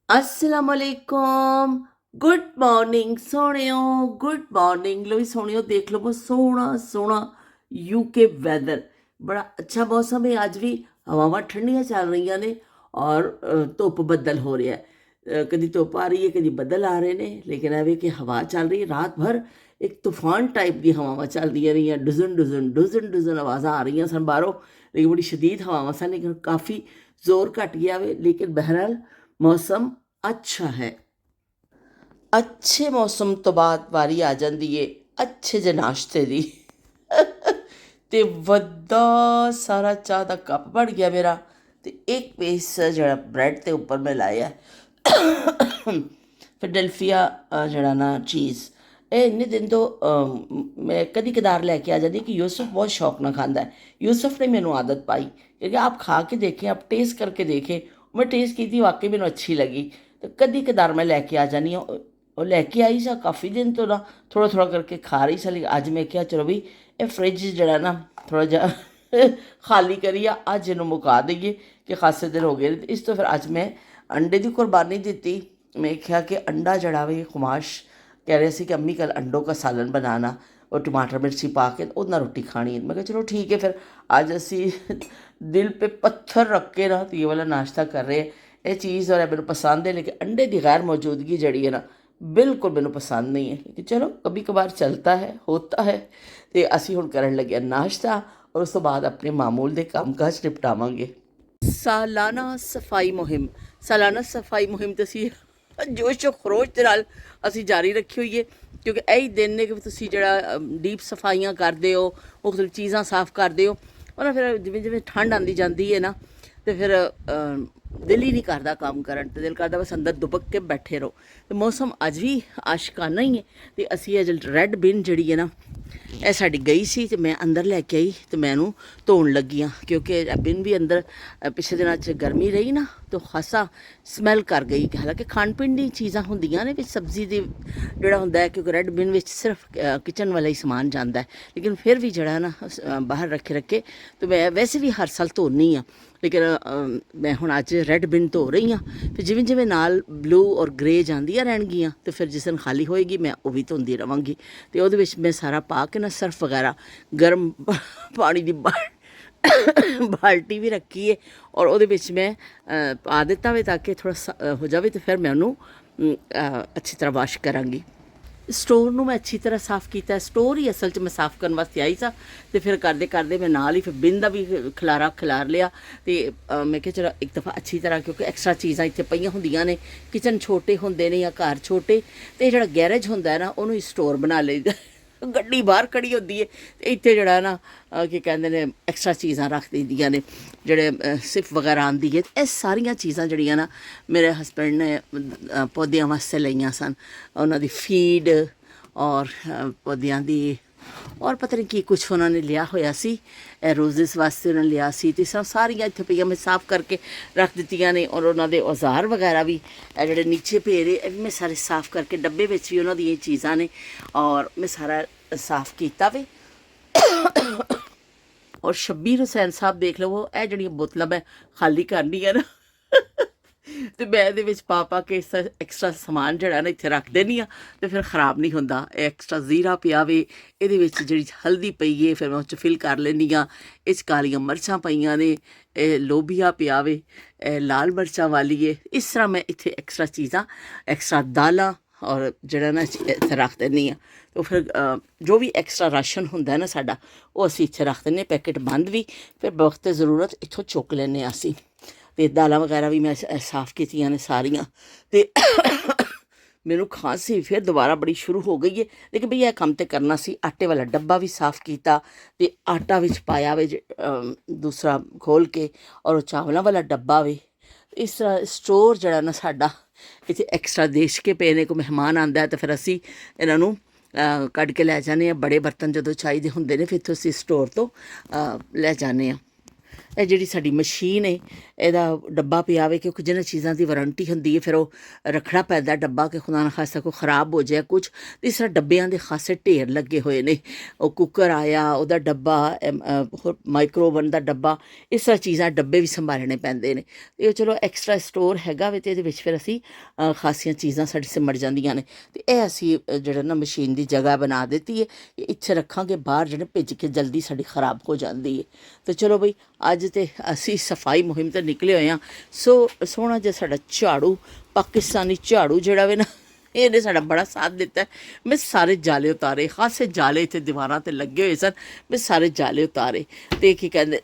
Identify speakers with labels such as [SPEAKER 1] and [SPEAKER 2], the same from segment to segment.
[SPEAKER 1] असलामुअलैकुम good morning सोहणियो good morning लो सोहणियो देख लो वो सोहना सोहना UK weather बड़ा अच्छा मौसम है। अज भी हवावां ठंडियां चल रही ने और धुप बदल हो रहा है। कभी धुप आ रही है कभी बदल आ रहे हैं, लेकिन एवे कि हवा चल रही है। रात भर एक तूफान टाइप की हवावां चल रही डुजन डुजन डुजन डुजन आवाज़ा आ रही सन बाहरों, लेकिन बड़ी शदीद हवावां सन, लेकिन काफ़ी जोर घट गया वे। लेकिन बहरहाल मौसम अच्छा है। अच्छे मौसम तो बाद वारी आ जाती है अच्छे जे नाश्ते की। ते वड्डा सारा चाह का कप बन गया मेरा, ते एक पीस जरा ब्रैड के उपर मैं लाया फिलडेल्फिया जरा ना चीज़। ये इन्ने दिन तो मैं कदी कदार लैके आ जाती कि यूसुफ बहुत शौक ना खाता है। यूसुफ ने मैनू आदत पाई क्योंकि आप खा के देखें, आप टेस्ट करके देखें। मैं टेस्ट की थी, वाकई मैनू अच्छी लगी, तो कदी कदार मैं लैके आ जानी हूँ। और लैके आई सा काफ़ी दिन तो ना थोड़ा थोड़ा करके खा रही सा, लेकिन अज मैं क्या चलो भी ये फ्रिज जरा ना थोड़ा जहा खाली करिए, अज इनू मुका दईए कि खासे दिन हो गए। इस तो फिर अज मैं अंडे की कुर्बानी दी। मैं क्या कि अंडा जड़ा वे खुमाश कह रहे थे कि अम्मी कल अंडों का सालन बनाना और टमाटर मिर्ची पा के उतना रोटी खानी है। मैं कहा चलो ठीक है, फिर आज असी दिल पे पत्थर रख के ना तो ये वाला नाश्ता कर रहे हैं। ये चीज़ और मैंने पसंद है, लेकिन अंडे की गैर मौजूदगी जड़ी है ना बिल्कुल मैंने पसंद नहीं है, लेकिन चलो कभी कभार चलता है, होता है। तो असी हुण करन लगे नाश्ता और उस तो बाद अपने मामूल के काम काज निपटावांगे। सालाना सफाई मुहिम, सालाना सफाई मुहिम तो असी जोश खरोश के नाल असी जारी रखी हुई है, क्योंकि यही दिन ने कि तुसी जड़ा डीप सफाइयां करते हो, मुख्तलिफ चीज़ां साफ करते हो, और ना फिर जिमें जिमें ठंड आती जाती है ना, तो फिर दिल ही नहीं करता काम करन, तो दिल करता बस अंदर दुबक के बैठे रहो। तो मौसम अज भी आशकाना ही है। तो असी अज रैड बिन जी है ना ਇਹ ਸਾਡੀ ਗਈ ਸੀ, ਤੇ ਮੈਂ ਅੰਦਰ ਲੈ ਕੇ ਆਈ ਤੇ ਮੈਂ ਇਹਨੂੰ ਧੋਣ ਲੱਗੀ ਹਾਂ, ਕਿਉਂਕਿ ਬਿਨ ਵੀ ਅੰਦਰ ਪਿਛਲੇ ਦਿਨਾਂ 'ਚ ਗਰਮੀ ਰਹੀ ਨਾ, ਤਾਂ ਖਾਸਾ ਸਮੈਲ ਕਰ ਗਈ। ਹਾਲਾਂਕਿ ਖਾਣ ਪੀਣ ਦੀ ਚੀਜ਼ਾਂ ਹੁੰਦੀਆਂ ਨੇ ਵਿੱਚ ਸਬਜ਼ੀ ਦੀ ਜਿਹੜਾ ਹੁੰਦਾ ਹੈ, ਕਿਉਂਕਿ ਰੈੱਡ ਬਿਨ ਵਿੱਚ ਸਿਰਫ ਕਿਚਨ ਵਾਲਾ ਹੀ ਸਮਾਨ ਜਾਂਦਾ ਹੈ, ਲੇਕਿਨ ਫਿਰ ਵੀ ਜਿਹੜਾ ਨਾ ਬਾਹਰ ਰੱਖੇ ਤੇ ਮੈਂ ਵੈਸੇ ਵੀ ਹਰ ਸਾਲ ਧੋਨੀ ਹਾਂ, लेकिन मैं हुण अज रैड बिन धो रही हाँ। फिर जिमें जिमें नाल ब्लू और ग्रे जांदियां रहणगियां, तो फिर जिस दिन खाली होएगी मैं वो भी धोंदी रवांगी। तो वो मैं सारा पा के ना सर्फ वगैरह गर्म पानी की बाल्टी भी रखी है और वो मैं पा दिता वे ताकि थोड़ा हो जाए, तो फिर मैं उन्होंने अच्छी तरह वाश करांगी। स्टोर में मैं अच्छी तरह साफ़ किया। स्टोर ही असल मैं साफ़ करने वास्ते आई सा, तो फिर करते करते मैं नाल ही फिर बिन का भी खिलार लिया। तो मैं क्या चलो एक दफ़ा अच्छी तरह, क्योंकि एक्सट्रा चीज़ां इत्थे पईयां हुंदियां ने, किचन छोटे होंदे ने या घर छोटे, तो जिहड़ा गैरेज हुंदा है ना उन्होंने स्टोर बना लईदा। गड्डी बाहर खड़ी होती है, तो इत्थे जड़ा ना की कहते हैं एक्सट्रा चीज़ां रख दीदियां ने, जेह्ड़े सिफ वगैरह आंदी है। ये सारियां चीज़ां जड़ियां ना मेरे हसबैंड ने पौदियां वास्ते लईयां सन, उन्हां दी फीड और पौदियां दी और पता नहीं की कुछ उन्होंने लिया होया सी, रोजेस वास्ते उन्होंने लिया सी। तो सब सारियां इत्थे पईयां मैं साफ करके रख दित्तियां ने, और उन्होंने दे औजार वगैरह भी जेह्ड़े नीचे पे रहे मैं सारे साफ करके डब्बे विच भी उन्होंने चीज़ां ने, और मैं सारा साफ किया वे। और शब्बीर हुसैन साहब देख लो, वो जड़ियां बोतलां मैं खाली करनी है ना तो मैं ये पा पा के एक्सट्रा समान जड़ा ना इत्थे रख देनी हाँ, तो फिर खराब नहीं होंदा। एक्सट्रा जीरा पिया वे, ये जी हल्दी पई है फिर मैं उस फिल कर लेनी हाँ। इस कालियां मरचां पईयां ने, लोबिया पिया वे, लाल मरचां वाली है। इस तरह मैं इत्थे एक्सट्रा चीज़ां एक्सट्रा दालां और जड़ा ना इत्थे रख देनी हाँ। तो फिर जो भी एक्सट्रा राशन होंदा है ना साडा, वो असीं इत्थे रख देने, पैकेट बंद भी, फिर वक्त ज़रूरत इत्थों चुक लैने असीं। तो दालां वगैरह भी मैं साफ़ कीतियां ने सारियां। तो मैनू खांसी फिर दोबारा बड़ी शुरू हो गई है, लेकिन भई यह काम तो करना सी। आटे वाला डब्बा भी साफ़ किया, तो आटा विच पाया वे दूसरा खोल के, और चावलों वाला डब्बा वे। इस तरह स्टोर जड़ा ना साडा इत्थे एक्सट्रा देश के पे ने, कोई मेहमान आंदा है तो फिर असी इन्हों कढ़ के लै जाने। बड़े बर्तन जो चाहिए होंगे ने फिर इत्थों असी स्टोर तो लै जाने। ਇਹ ਜਿਹੜੀ ਸਾਡੀ ਮਸ਼ੀਨ ਹੈ ਇਹਦਾ ਡੱਬਾ ਪਿਆ ਵੇ, ਕਿਉਂਕਿ ਜਿਹਨਾਂ ਚੀਜ਼ਾਂ ਦੀ ਵਾਰੰਟੀ ਹੁੰਦੀ ਹੈ ਫਿਰ ਉਹ ਰੱਖਣਾ ਪੈਂਦਾ ਡੱਬਾ, ਕਿ ਖੁਦਾ ਨਾ ਖਾਸਾ ਕੋਈ ਖ਼ਰਾਬ ਹੋ ਜਾਏ ਕੁਛ। ਇਸ ਤਰ੍ਹਾਂ ਡੱਬਿਆਂ ਦੇ ਖਾਸੇ ਢੇਰ ਲੱਗੇ ਹੋਏ ਨੇ। ਉਹ ਕੁੱਕਰ ਆਇਆ, ਉਹਦਾ ਡੱਬਾ, ਹੋਰ ਮਾਈਕ੍ਰੋਵਨ ਦਾ ਡੱਬਾ, ਇਸ ਤਰ੍ਹਾਂ ਚੀਜ਼ਾਂ ਡੱਬੇ ਵੀ ਸੰਭਾਲਣੇ ਪੈਂਦੇ ਨੇ। ਅਤੇ ਉਹ ਚਲੋ ਐਕਸਟਰਾ ਸਟੋਰ ਹੈਗਾ ਵੇ, ਅਤੇ ਇਹਦੇ ਵਿੱਚ ਫਿਰ ਅਸੀਂ ਖਾਸੀਆਂ ਚੀਜ਼ਾਂ ਸਾਡੀ ਸਿਮੜ ਜਾਂਦੀਆਂ ਨੇ। ਅਤੇ ਇਹ ਅਸੀਂ ਜਿਹੜਾ ਨਾ ਮਸ਼ੀਨ ਦੀ ਜਗ੍ਹਾ ਬਣਾ ਦਿੱਤੀ ਹੈ, ਇੱਥੇ ਰੱਖਾਂਗੇ, ਬਾਹਰ ਜਿਹੜੇ ਭਿੱਜ ਕੇ ਜਲਦੀ ਸਾਡੀ ਖ਼ਰਾਬ ਹੋ ਜਾਂਦੀ ਹੈ। ਅਤੇ ਚਲੋ ਬਈ ਅੱਜ ਤੇ ਅਸੀਂ ਸਫਾਈ ਮੁਹਿੰਮ 'ਤੇ ਨਿਕਲੇ ਹੋਏ ਹਾਂ। ਸੋਹਣਾ ਜਿਹਾ ਸਾਡਾ ਝਾੜੂ, ਪਾਕਿਸਤਾਨੀ ਝਾੜੂ ਜਿਹੜਾ ਵੇ ਨਾ, ਇਹਨੇ ਸਾਡਾ ਬੜਾ ਸਾਥ ਦਿੱਤਾ। ਮੈਂ ਸਾਰੇ ਜਾਲੇ ਉਤਾਰੇ, ਖਾਸੇ ਜਾਲੇ ਇੱਥੇ ਦੀਵਾਰਾਂ 'ਤੇ ਲੱਗੇ ਹੋਏ ਸਨ, ਮੈਂ ਸਾਰੇ ਜਾਲੇ ਉਤਾਰੇ। ਅਤੇ ਕੀ ਕਹਿੰਦੇ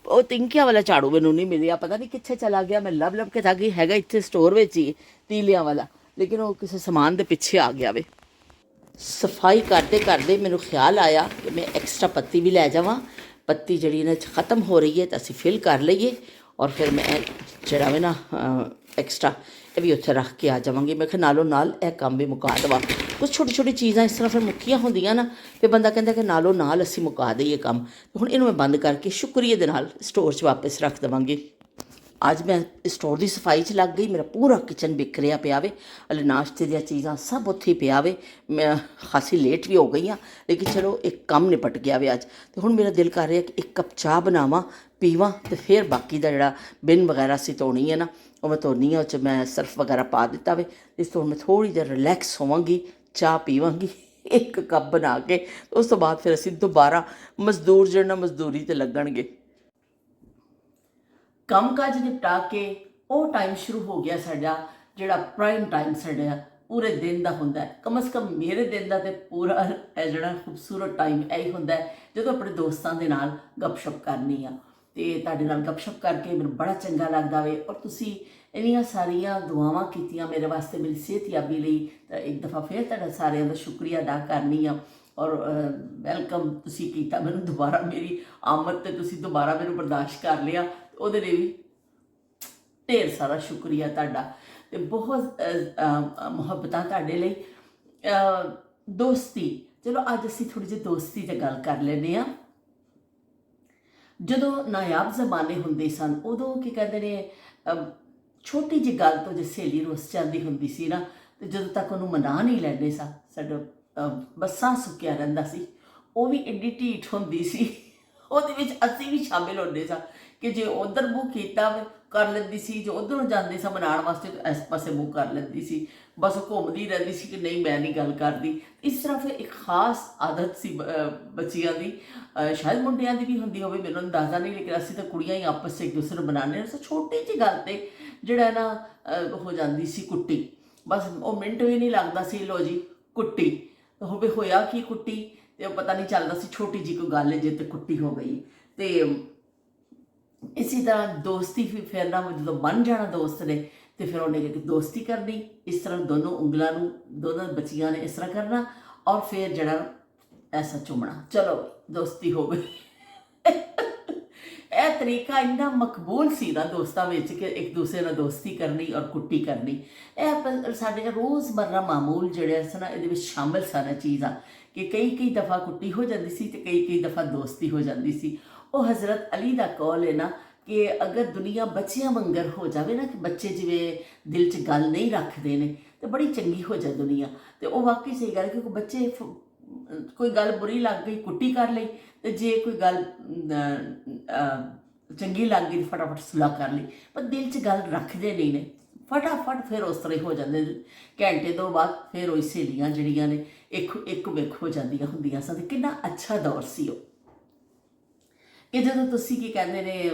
[SPEAKER 1] ਉਹ ਤਿੰਕਿਆਂ ਵਾਲਾ ਝਾੜੂ ਮੈਨੂੰ ਨਹੀਂ ਮਿਲਿਆ, ਪਤਾ ਨਹੀਂ ਕਿੱਥੇ ਚਲਾ ਗਿਆ। ਮੈਂ ਲੱਭ ਕੇ ਥੱਕ ਗਈ, ਹੈਗਾ ਇੱਥੇ ਸਟੋਰ ਵਿੱਚ ਹੀ ਤੀਲਿਆਂ ਵਾਲਾ, ਲੇਕਿਨ ਉਹ ਕਿਸੇ ਸਮਾਨ ਦੇ ਪਿੱਛੇ ਆ ਗਿਆ ਵੇ। ਸਫਾਈ ਕਰਦੇ ਕਰਦੇ ਮੈਨੂੰ ਖਿਆਲ ਆਇਆ ਕਿ ਮੈਂ ਐਕਸਟਰਾ ਪੱਤੀ ਵੀ ਲੈ ਜਾਵਾਂ। ਪੱਤੀ ਜਿਹੜੀ ਇਹਨਾਂ 'ਚ ਖ਼ਤਮ ਹੋ ਰਹੀ ਹੈ ਤਾਂ ਅਸੀਂ ਫਿਲ ਕਰ ਲਈਏ, ਔਰ ਫਿਰ ਮੈਂ ਜਿਹੜਾ ਵੇ ਨਾ ਐਕਸਟਰਾ ਇਹ ਵੀ ਉੱਥੇ ਰੱਖ ਕੇ ਆ ਜਾਵਾਂਗੀ। ਮੈਂ ਕਿਹਾ ਨਾਲੋਂ ਨਾਲ ਇਹ ਕੰਮ ਵੀ ਮੁਕਾ ਦੇਵਾਂ। ਕੁਛ ਛੋਟੀ ਛੋਟੀ ਚੀਜ਼ਾਂ ਇਸ ਤਰ੍ਹਾਂ ਫਿਰ ਮੁੱਕੀਆਂ ਹੁੰਦੀਆਂ ਨਾ, ਅਤੇ ਬੰਦਾ ਕਹਿੰਦਾ ਕਿ ਨਾਲੋਂ ਨਾਲ ਅਸੀਂ ਮੁਕਾ ਦਈਏ ਕੰਮ। ਹੁਣ ਇਹਨੂੰ ਮੈਂ ਬੰਦ ਕਰਕੇ ਸ਼ੁਕਰੀਏ ਦੇ ਨਾਲ ਸਟੋਰ 'ਚ ਵਾਪਸ ਰੱਖ ਦੇਵਾਂਗੀ। ਅੱਜ ਮੈਂ ਸਟੋਰ ਦੀ ਸਫਾਈ 'ਚ ਲੱਗ ਗਈ। ਮੇਰਾ ਪੂਰਾ ਕਿਚਨ ਬਿਖਰਿਆ ਪਿਆ ਵੇ, ਹਲੇ ਨਾਸ਼ਤੇ ਦੀਆਂ ਚੀਜ਼ਾਂ ਸਭ ਉੱਥੇ ਹੀ ਪਿਆ ਵੇ। ਮੈਂ ਖਾਸੀ ਲੇਟ ਵੀ ਹੋ ਗਈ ਹਾਂ, ਲੇਕਿਨ ਚਲੋ ਇੱਕ ਕੰਮ ਨਿਪਟ ਗਿਆ ਵੇ ਅੱਜ। ਅਤੇ ਹੁਣ ਮੇਰਾ ਦਿਲ ਕਰ ਰਿਹਾ ਕਿ ਇੱਕ ਕੱਪ ਚਾਹ ਬਣਾਵਾਂ, ਪੀਵਾਂ, ਅਤੇ ਫਿਰ ਬਾਕੀ ਦਾ ਜਿਹੜਾ ਬਿਨ ਵਗੈਰਾ ਅਸੀਂ ਧੋਣੀ ਹੈ ਨਾ, ਉਹ ਮੈਂ ਧੋਣੀ ਆ। ਉਹ 'ਚ ਮੈਂ ਸਰਫ ਵਗੈਰਾ ਪਾ ਦਿੱਤਾ ਵੇ। ਇਸ ਤੋਂ ਮੈਂ ਥੋੜ੍ਹੀ ਦੇਰ ਰਿਲੈਕਸ ਹੋਵਾਂਗੀ, ਚਾਹ ਪੀਵਾਂਗੀ ਇੱਕ ਕੱਪ ਬਣਾ ਕੇ। ਉਸ ਤੋਂ ਬਾਅਦ ਫਿਰ ਅਸੀਂ ਦੁਬਾਰਾ ਮਜ਼ਦੂਰ ਜਿਹੜਾ ਮਜ਼ਦੂਰੀ 'ਤੇ ਲੱਗਣਗੇ। ਕੰਮ ਕਾਜ ਨਿਪਟਾ ਕੇ ਉਹ ਟਾਈਮ ਸ਼ੁਰੂ ਹੋ ਗਿਆ ਸਾਡਾ, ਜਿਹੜਾ ਪ੍ਰਾਈਮ ਟਾਈਮ ਸਾਡਾ ਪੂਰੇ ਦਿਨ ਦਾ ਹੁੰਦਾ। ਕਮ ਸੇ ਕਮ ਮੇਰੇ ਦਿਨ ਦਾ ਤਾਂ ਪੂਰਾ ਇਹ ਜਿਹੜਾ ਖੂਬਸੂਰਤ ਟਾਈਮ ਇਹੀ ਹੁੰਦਾ ਜਦੋਂ ਆਪਣੇ ਦੋਸਤਾਂ ਦੇ ਨਾਲ ਗੱਪਸ਼ਪ ਕਰਨੀ ਆ। ਅਤੇ ਤੁਹਾਡੇ ਨਾਲ ਗੱਪਸ਼ਪ ਕਰਕੇ ਮੈਨੂੰ ਬੜਾ ਚੰਗਾ ਲੱਗਦਾ ਵੇ। ਔਰ ਤੁਸੀਂ ਇੰਨੀਆਂ ਸਾਰੀਆਂ ਦੁਆਵਾਂ ਕੀਤੀਆਂ ਮੇਰੇ ਵਾਸਤੇ, ਮੇਰੀ ਸਿਹਤਯਾਬੀ ਲਈ। ਤਾਂ ਇੱਕ ਦਫਾ ਫਿਰ ਤੁਹਾਡਾ ਸਾਰਿਆਂ ਦਾ ਸ਼ੁਕਰੀਆ ਅਦਾ ਕਰਨੀ ਆ। ਔਰ ਵੈਲਕਮ ਤੁਸੀਂ ਕੀਤਾ ਮੈਨੂੰ ਦੁਬਾਰਾ, ਮੇਰੀ ਆਮਦ 'ਤੇ ਤੁਸੀਂ ਦੁਬਾਰਾ ਮੈਨੂੰ ਬਰਦਾਸ਼ਤ ਕਰ ਲਿਆ, ਉਹਦੇ ਲਈ ਵੀ ਢੇਰ ਸਾਰਾ ਸ਼ੁਕਰੀਆ ਤੁਹਾਡਾ। ਅਤੇ ਬਹੁਤ ਮੁਹੱਬਤਾਂ ਤੁਹਾਡੇ ਲਈ। ਦੋਸਤੀ, ਚਲੋ ਅੱਜ ਅਸੀਂ ਥੋੜ੍ਹੀ ਜਿਹੀ ਦੋਸਤੀ 'ਤੇ ਗੱਲ ਕਰ ਲੈਂਦੇ ਹਾਂ। ਜਦੋਂ ਨਾਯਾਬ ਜ਼ਮਾਨੇ ਹੁੰਦੇ ਸਨ, ਉਦੋਂ ਕੀ ਕਹਿੰਦੇ ਨੇ, ਛੋਟੀ ਜਿਹੀ ਗੱਲ ਤੋਂ ਜੇ ਸਹੇਲੀ ਰੁੱਸ ਜਾਂਦੀ ਹੁੰਦੀ ਸੀ ਨਾ, ਅਤੇ ਜਦੋਂ ਤੱਕ ਉਹਨੂੰ ਮਨਾ ਨਹੀਂ ਲੈਂਦੇ ਸਾਂ, ਸਾਡਾ ਬਸ ਸਾਹ ਸੁੱਕਿਆ ਰਹਿੰਦਾ ਸੀ। ਉਹ ਵੀ ਐਡੀ ਢੀਠ ਹੁੰਦੀ ਸੀ, ਉਹਦੇ ਵਿੱਚ ਅਸੀਂ ਵੀ ਸ਼ਾਮਿਲ ਹੁੰਦੇ ਸਾਂ ਕਿ ਜੇ ਉੱਧਰ ਮੂੰਹ ਕੀਤਾ ਕਰ ਲੈਂਦੀ ਸੀ, ਜੇ ਉੱਧਰੋਂ ਜਾਂਦੇ ਸਾਂ ਮਨਾਉਣ ਵਾਸਤੇ ਇਸ ਪਾਸੇ ਮੂੰਹ ਕਰ ਲੈਂਦੀ ਸੀ। ਬਸ ਉਹ ਘੁੰਮਦੀ ਰਹਿੰਦੀ ਸੀ ਕਿ ਨਹੀਂ ਮੈਂ ਨਹੀਂ ਗੱਲ ਕਰਦੀ। ਇਸ ਤਰ੍ਹਾਂ ਫਿਰ ਇੱਕ ਖਾਸ ਆਦਤ ਸੀ ਬੱਚਿਆਂ ਦੀ, ਸ਼ਾਇਦ ਮੁੰਡਿਆਂ ਦੀ ਵੀ ਹੁੰਦੀ ਹੋਵੇ, ਮੈਨੂੰ ਅੰਦਾਜ਼ਾ ਨਹੀਂ, ਲੇਕਿਨ ਅਸੀਂ ਤਾਂ ਕੁੜੀਆਂ ਹੀ ਆਪਸ 'ਚ ਇੱਕ ਦੂਸਰੇ ਨੂੰ ਬਣਾਉਂਦੇ ਹਾਂ। ਸੋ ਛੋਟੀ ਜਿਹੀ ਗੱਲ 'ਤੇ ਜਿਹੜਾ ਨਾ ਹੋ ਜਾਂਦੀ ਸੀ ਕੁੱਟੀ। ਬਸ ਉਹ ਮਿੰਟ ਵੀ ਨਹੀਂ ਲੱਗਦਾ ਸੀ, ਲੋ ਜੀ ਕੁੱਟੀ ਹੋਇਆ ਕੀ ਕੁੱਟੀ, ਅਤੇ ਉਹ ਪਤਾ ਨਹੀਂ ਚੱਲਦਾ ਸੀ। ਛੋਟੀ ਜਿਹੀ ਕੋਈ ਗੱਲ ਜੇ ਤੇ ਕੁੱਟੀ ਹੋ ਗਈ। ਅਤੇ ਇਸੇ ਤਰ੍ਹਾਂ ਦੋਸਤੀ ਵੀ ਫਿਰ ਨਾ ਜਦੋਂ ਬਣ ਜਾਣਾ ਦੋਸਤ ਨੇ, ਅਤੇ ਫਿਰ ਉਹਨੇ ਦੋਸਤੀ ਕਰਨੀ। ਇਸ ਤਰ੍ਹਾਂ ਦੋਨੋਂ ਉਂਗਲਾਂ ਨੂੰ ਦੋਨੋਂ ਬੱਚੀਆਂ ਨੇ ਇਸ ਤਰ੍ਹਾਂ ਕਰਨਾ, ਔਰ ਫਿਰ ਜਿਹੜਾ ਐਸਾ ਚੁੰਮਣਾ, ਚਲੋ ਦੋਸਤੀ ਹੋ ਗਈ। ਇਹ ਤਰੀਕਾ ਇੰਨਾ ਮਕਬੂਲ ਸੀ ਨਾ ਦੋਸਤਾਂ ਵਿੱਚ ਕਿ ਇੱਕ ਦੂਸਰੇ ਨਾਲ ਦੋਸਤੀ ਕਰਨੀ ਔਰ ਕੁੱਟੀ ਕਰਨੀ। ਇਹ ਸਾਡੇ ਰੋਜ਼ਮਰਰਾ ਮਾਮੂਲ ਜਿਹੜੇ ਸਨ ਇਹਦੇ ਵਿੱਚ ਸ਼ਾਮਿਲ ਸਨ ਚੀਜ਼ਾਂ, ਕਿ ਕਈ ਦਫਾ ਕੁੱਟੀ ਹੋ ਜਾਂਦੀ ਸੀ ਅਤੇ ਕਈ ਦਫਾ ਦੋਸਤੀ ਹੋ ਜਾਂਦੀ ਸੀ। ਉਹ ਹਜ਼ਰਤ ਅਲੀ ਦਾ ਕੌਲ ਹੈ ਨਾ ਕਿ ਅਗਰ ਦੁਨੀਆ ਬੱਚਿਆਂ ਵਾਂਗਰ ਹੋ ਜਾਵੇ ਨਾ, ਕਿ ਬੱਚੇ ਜਿਵੇਂ ਦਿਲ 'ਚ ਗੱਲ ਨਹੀਂ ਰੱਖਦੇ ਨੇ, ਤਾਂ ਬੜੀ ਚੰਗੀ ਹੋ ਜਾਏ ਦੁਨੀਆ। ਅਤੇ ਉਹ ਵਾਕਈ ਸਹੀ ਗੱਲ, ਕਿਉਂਕਿ ਬੱਚੇ ਕੋਈ ਗੱਲ ਬੁਰੀ ਲੱਗ ਗਈ ਕੁੱਟੀ ਕਰ ਲਈ, ਅਤੇ ਜੇ ਕੋਈ ਗੱਲ ਚੰਗੀ ਲੱਗ ਗਈ ਫਟਾਫਟ ਸੁਲਾਹ ਕਰ ਲਈ, ਪਰ ਦਿਲ 'ਚ ਗੱਲ ਰੱਖਦੇ ਨਹੀਂ ਨੇ ਫਟਾਫਟ। ਫਿਰ ਉਸ ਤਰ੍ਹਾਂ ਹੀ ਹੋ ਜਾਂਦੇ, ਘੰਟੇ ਤੋਂ ਬਾਅਦ ਫਿਰ ਉਹ ਸਹੇਲੀਆਂ ਜਿਹੜੀਆਂ ਨੇ ਇੱਕ ਵਿਕ ਹੋ ਜਾਂਦੀਆਂ ਹੁੰਦੀਆਂ ਸਨ। ਅਤੇ ਕਿੰਨਾ ਅੱਛਾ ਦੌਰ ਸੀ ਉਹ, ਕਿ ਜਦੋਂ ਤੁਸੀਂ ਕੀ ਕਹਿੰਦੇ ਨੇ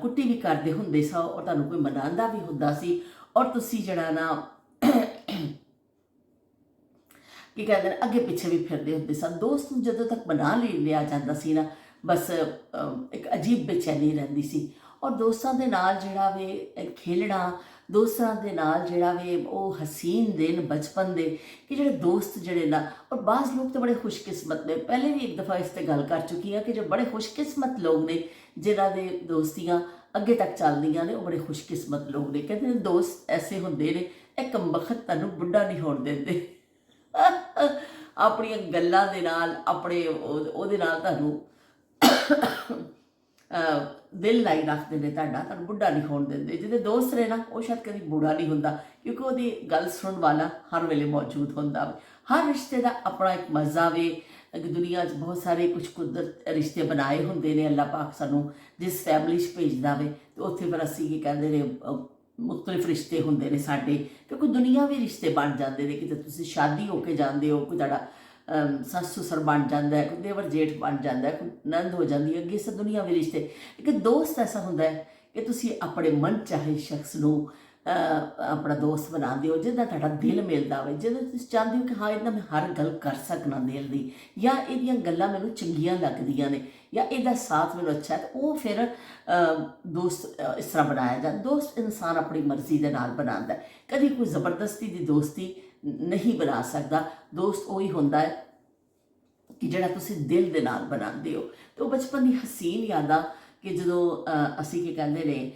[SPEAKER 1] ਕੁੱਟੀ ਵੀ ਕਰਦੇ ਹੁੰਦੇ ਸਾਂ, ਔਰ ਤੁਹਾਨੂੰ ਕੋਈ ਮਨਾਉਂਦਾ ਵੀ ਹੁੰਦਾ ਸੀ, ਔਰ ਤੁਸੀਂ ਜਿਹੜਾ ਨਾ ਕੀ ਕਹਿੰਦੇ ਨੇ ਅੱਗੇ ਪਿੱਛੇ ਵੀ ਫਿਰਦੇ ਹੁੰਦੇ ਸਨ। ਦੋਸਤ ਨੂੰ ਜਦੋਂ ਤੱਕ ਮਨਾ ਲਿਆ ਜਾਂਦਾ ਸੀ ਨਾ, ਬਸ ਇੱਕ ਅਜੀਬ ਬੇਚੈਨੀ ਰਹਿੰਦੀ ਸੀ। ਔਰ ਦੋਸਤਾਂ ਦੇ ਨਾਲ ਜਿਹੜਾ ਵੇ ਖੇਲਣਾ, ਦੋਸਤਾਂ ਦੇ ਨਾਲ ਜਿਹੜਾ ਵੇ ਉਹ ਹਸੀਨ ਦਿਨ ਬਚਪਨ ਦੇ, ਕਿ ਜਿਹੜੇ ਦੋਸਤ ਜਿਹੜੇ ਨਾ, ਔਰ ਬਾਜ਼ ਲੋਕ ਤਾਂ ਬੜੇ ਖੁਸ਼ਕਿਸਮਤ ਨੇ। ਪਹਿਲੇ ਵੀ ਇੱਕ ਦਫਾ ਇਸ 'ਤੇ ਗੱਲ ਕਰ ਚੁੱਕੀ ਹਾਂ ਕਿ ਜੋ ਬੜੇ ਖੁਸ਼ਕਿਸਮਤ ਲੋਕ ਨੇ ਜਿਨ੍ਹਾਂ ਦੇ ਦੋਸਤੀਆਂ ਅੱਗੇ ਤੱਕ ਚੱਲਦੀਆਂ ਨੇ, ਉਹ ਬੜੇ ਖੁਸ਼ਕਿਸਮਤ ਲੋਕ ਨੇ। ਕਹਿੰਦੇ ਨੇ ਦੋਸਤ ਐਸੇ ਹੁੰਦੇ ਨੇ, ਇਹ ਕਮਬਖਤ ਤੁਹਾਨੂੰ ਬੁੱਢਾ ਨਹੀਂ ਹੋਣ ਦਿੰਦੇ। ਆਪਣੀਆਂ ਗੱਲਾਂ ਦੇ ਨਾਲ, ਆਪਣੇ ਉਹਦੇ ਨਾਲ ਤੁਹਾਨੂੰ ਦਿਲ ਲਾਈ ਰੱਖਦੇ ਨੇ ਤੁਹਾਡਾ, ਤੁਹਾਨੂੰ ਬੁੱਢਾ ਨਹੀਂ ਹੋਣ ਦਿੰਦੇ। ਜਿਹਦੇ ਦੋਸਤ ਨੇ ਨਾ ਉਹ ਸ਼ਾਇਦ ਕਦੀ ਬੁੜਾ ਨਹੀਂ ਹੁੰਦਾ, ਕਿਉਂਕਿ ਉਹਦੀ ਗੱਲ ਸੁਣਨ ਵਾਲਾ ਹਰ ਵੇਲੇ ਮੌਜੂਦ ਹੁੰਦਾ ਵੇ। ਹਰ ਰਿਸ਼ਤੇ ਦਾ ਆਪਣਾ ਇੱਕ ਮਜ਼ਾ ਵੇ। ਦੁਨੀਆ 'ਚ ਬਹੁਤ ਸਾਰੇ ਕੁਛ ਕੁਦਰਤ ਰਿਸ਼ਤੇ ਬਣਾਏ ਹੁੰਦੇ ਨੇ, ਅੱਲਾਹ ਪਾਕ ਸਾਨੂੰ ਜਿਸ ਫੈਮਿਲੀ 'ਚ ਭੇਜਦਾ ਵੇ, ਅਤੇ ਉੱਥੇ ਫਿਰ ਅਸੀਂ ਕੀ ਕਹਿੰਦੇ ਨੇ ਮੁਖਤਲਿਫ ਰਿਸ਼ਤੇ ਹੁੰਦੇ ਨੇ ਸਾਡੇ, ਕਿਉਂਕਿ ਦੁਨੀਆਵੀ ਰਿਸ਼ਤੇ ਬਣ ਜਾਂਦੇ ਨੇ। ਕਿਤੇ ਤੁਸੀਂ ਸ਼ਾਦੀ ਹੋ ਕੇ ਜਾਂਦੇ ਹੋ, ਕੋਈ ਤੁਹਾਡਾ ਸੱਸ ਸੁਸਰ ਬਣ ਜਾਂਦਾ ਹੈ, ਕੋਈ ਦੇਵਰ ਜੇਠ ਬਣ ਜਾਂਦਾ ਹੈ, ਕੋਈ ਨੰਦ ਹੋ ਜਾਂਦੀ ਹੈ, ਅੱਗੇ ਸਭ ਦੁਨੀਆਵੀ ਰਿਸ਼ਤੇ। ਇੱਕ ਦੋਸਤ ਐਸਾ ਹੁੰਦਾ ਹੈ ਕਿ ਤੁਸੀਂ ਆਪਣੇ ਮਨ ਚਾਹੇ ਸ਼ਖਸ ਨੂੰ ਆਪਣਾ ਦੋਸਤ ਬਣਾਉਂਦੇ ਹੋ, ਜਿਹਦਾ ਤੁਹਾਡਾ ਦਿਲ ਮਿਲਦਾ ਹੋਵੇ, ਜਿਹਦਾ ਤੁਸੀਂ ਚਾਹੁੰਦੇ ਹੋ ਕਿ ਹਾਂ ਇਹਦਾ ਮੈਂ ਹਰ ਗੱਲ ਕਰ ਸਕਣਾ ਦਿਲ ਦੀ, ਜਾਂ ਇਹਦੀਆਂ ਗੱਲਾਂ ਮੈਨੂੰ ਚੰਗੀਆਂ ਲੱਗਦੀਆਂ ਨੇ, ਜਾਂ ਇਹਦਾ ਸਾਥ ਮੈਨੂੰ ਅੱਛਾ ਹੈ, ਤਾਂ ਉਹ ਫਿਰ ਦੋਸਤ ਇਸ ਤਰ੍ਹਾਂ ਬਣਾਇਆ ਜਾਂਦਾ। ਦੋਸਤ ਇਨਸਾਨ ਆਪਣੀ ਮਰਜ਼ੀ ਦੇ ਨਾਲ ਬਣਾਉਂਦਾ, ਕਦੀ ਕੋਈ ਜ਼ਬਰਦਸਤੀ ਦੀ ਦੋਸਤੀ ਨਹੀਂ ਬਣਾ ਸਕਦਾ। ਦੋਸਤ ਉਹੀ ਹੁੰਦਾ ਹੈ ਕਿ ਜਿਹੜਾ ਤੁਸੀਂ ਦਿਲ ਦੇ ਨਾਲ ਬਣਾਉਂਦੇ ਹੋ। ਅਤੇ ਉਹ ਬਚਪਨ ਦੀ ਹਸੀਨ ਯਾਦਾਂ ਕਿ ਜਦੋਂ ਅਸੀਂ ਕੀ ਕਹਿੰਦੇ ਨੇ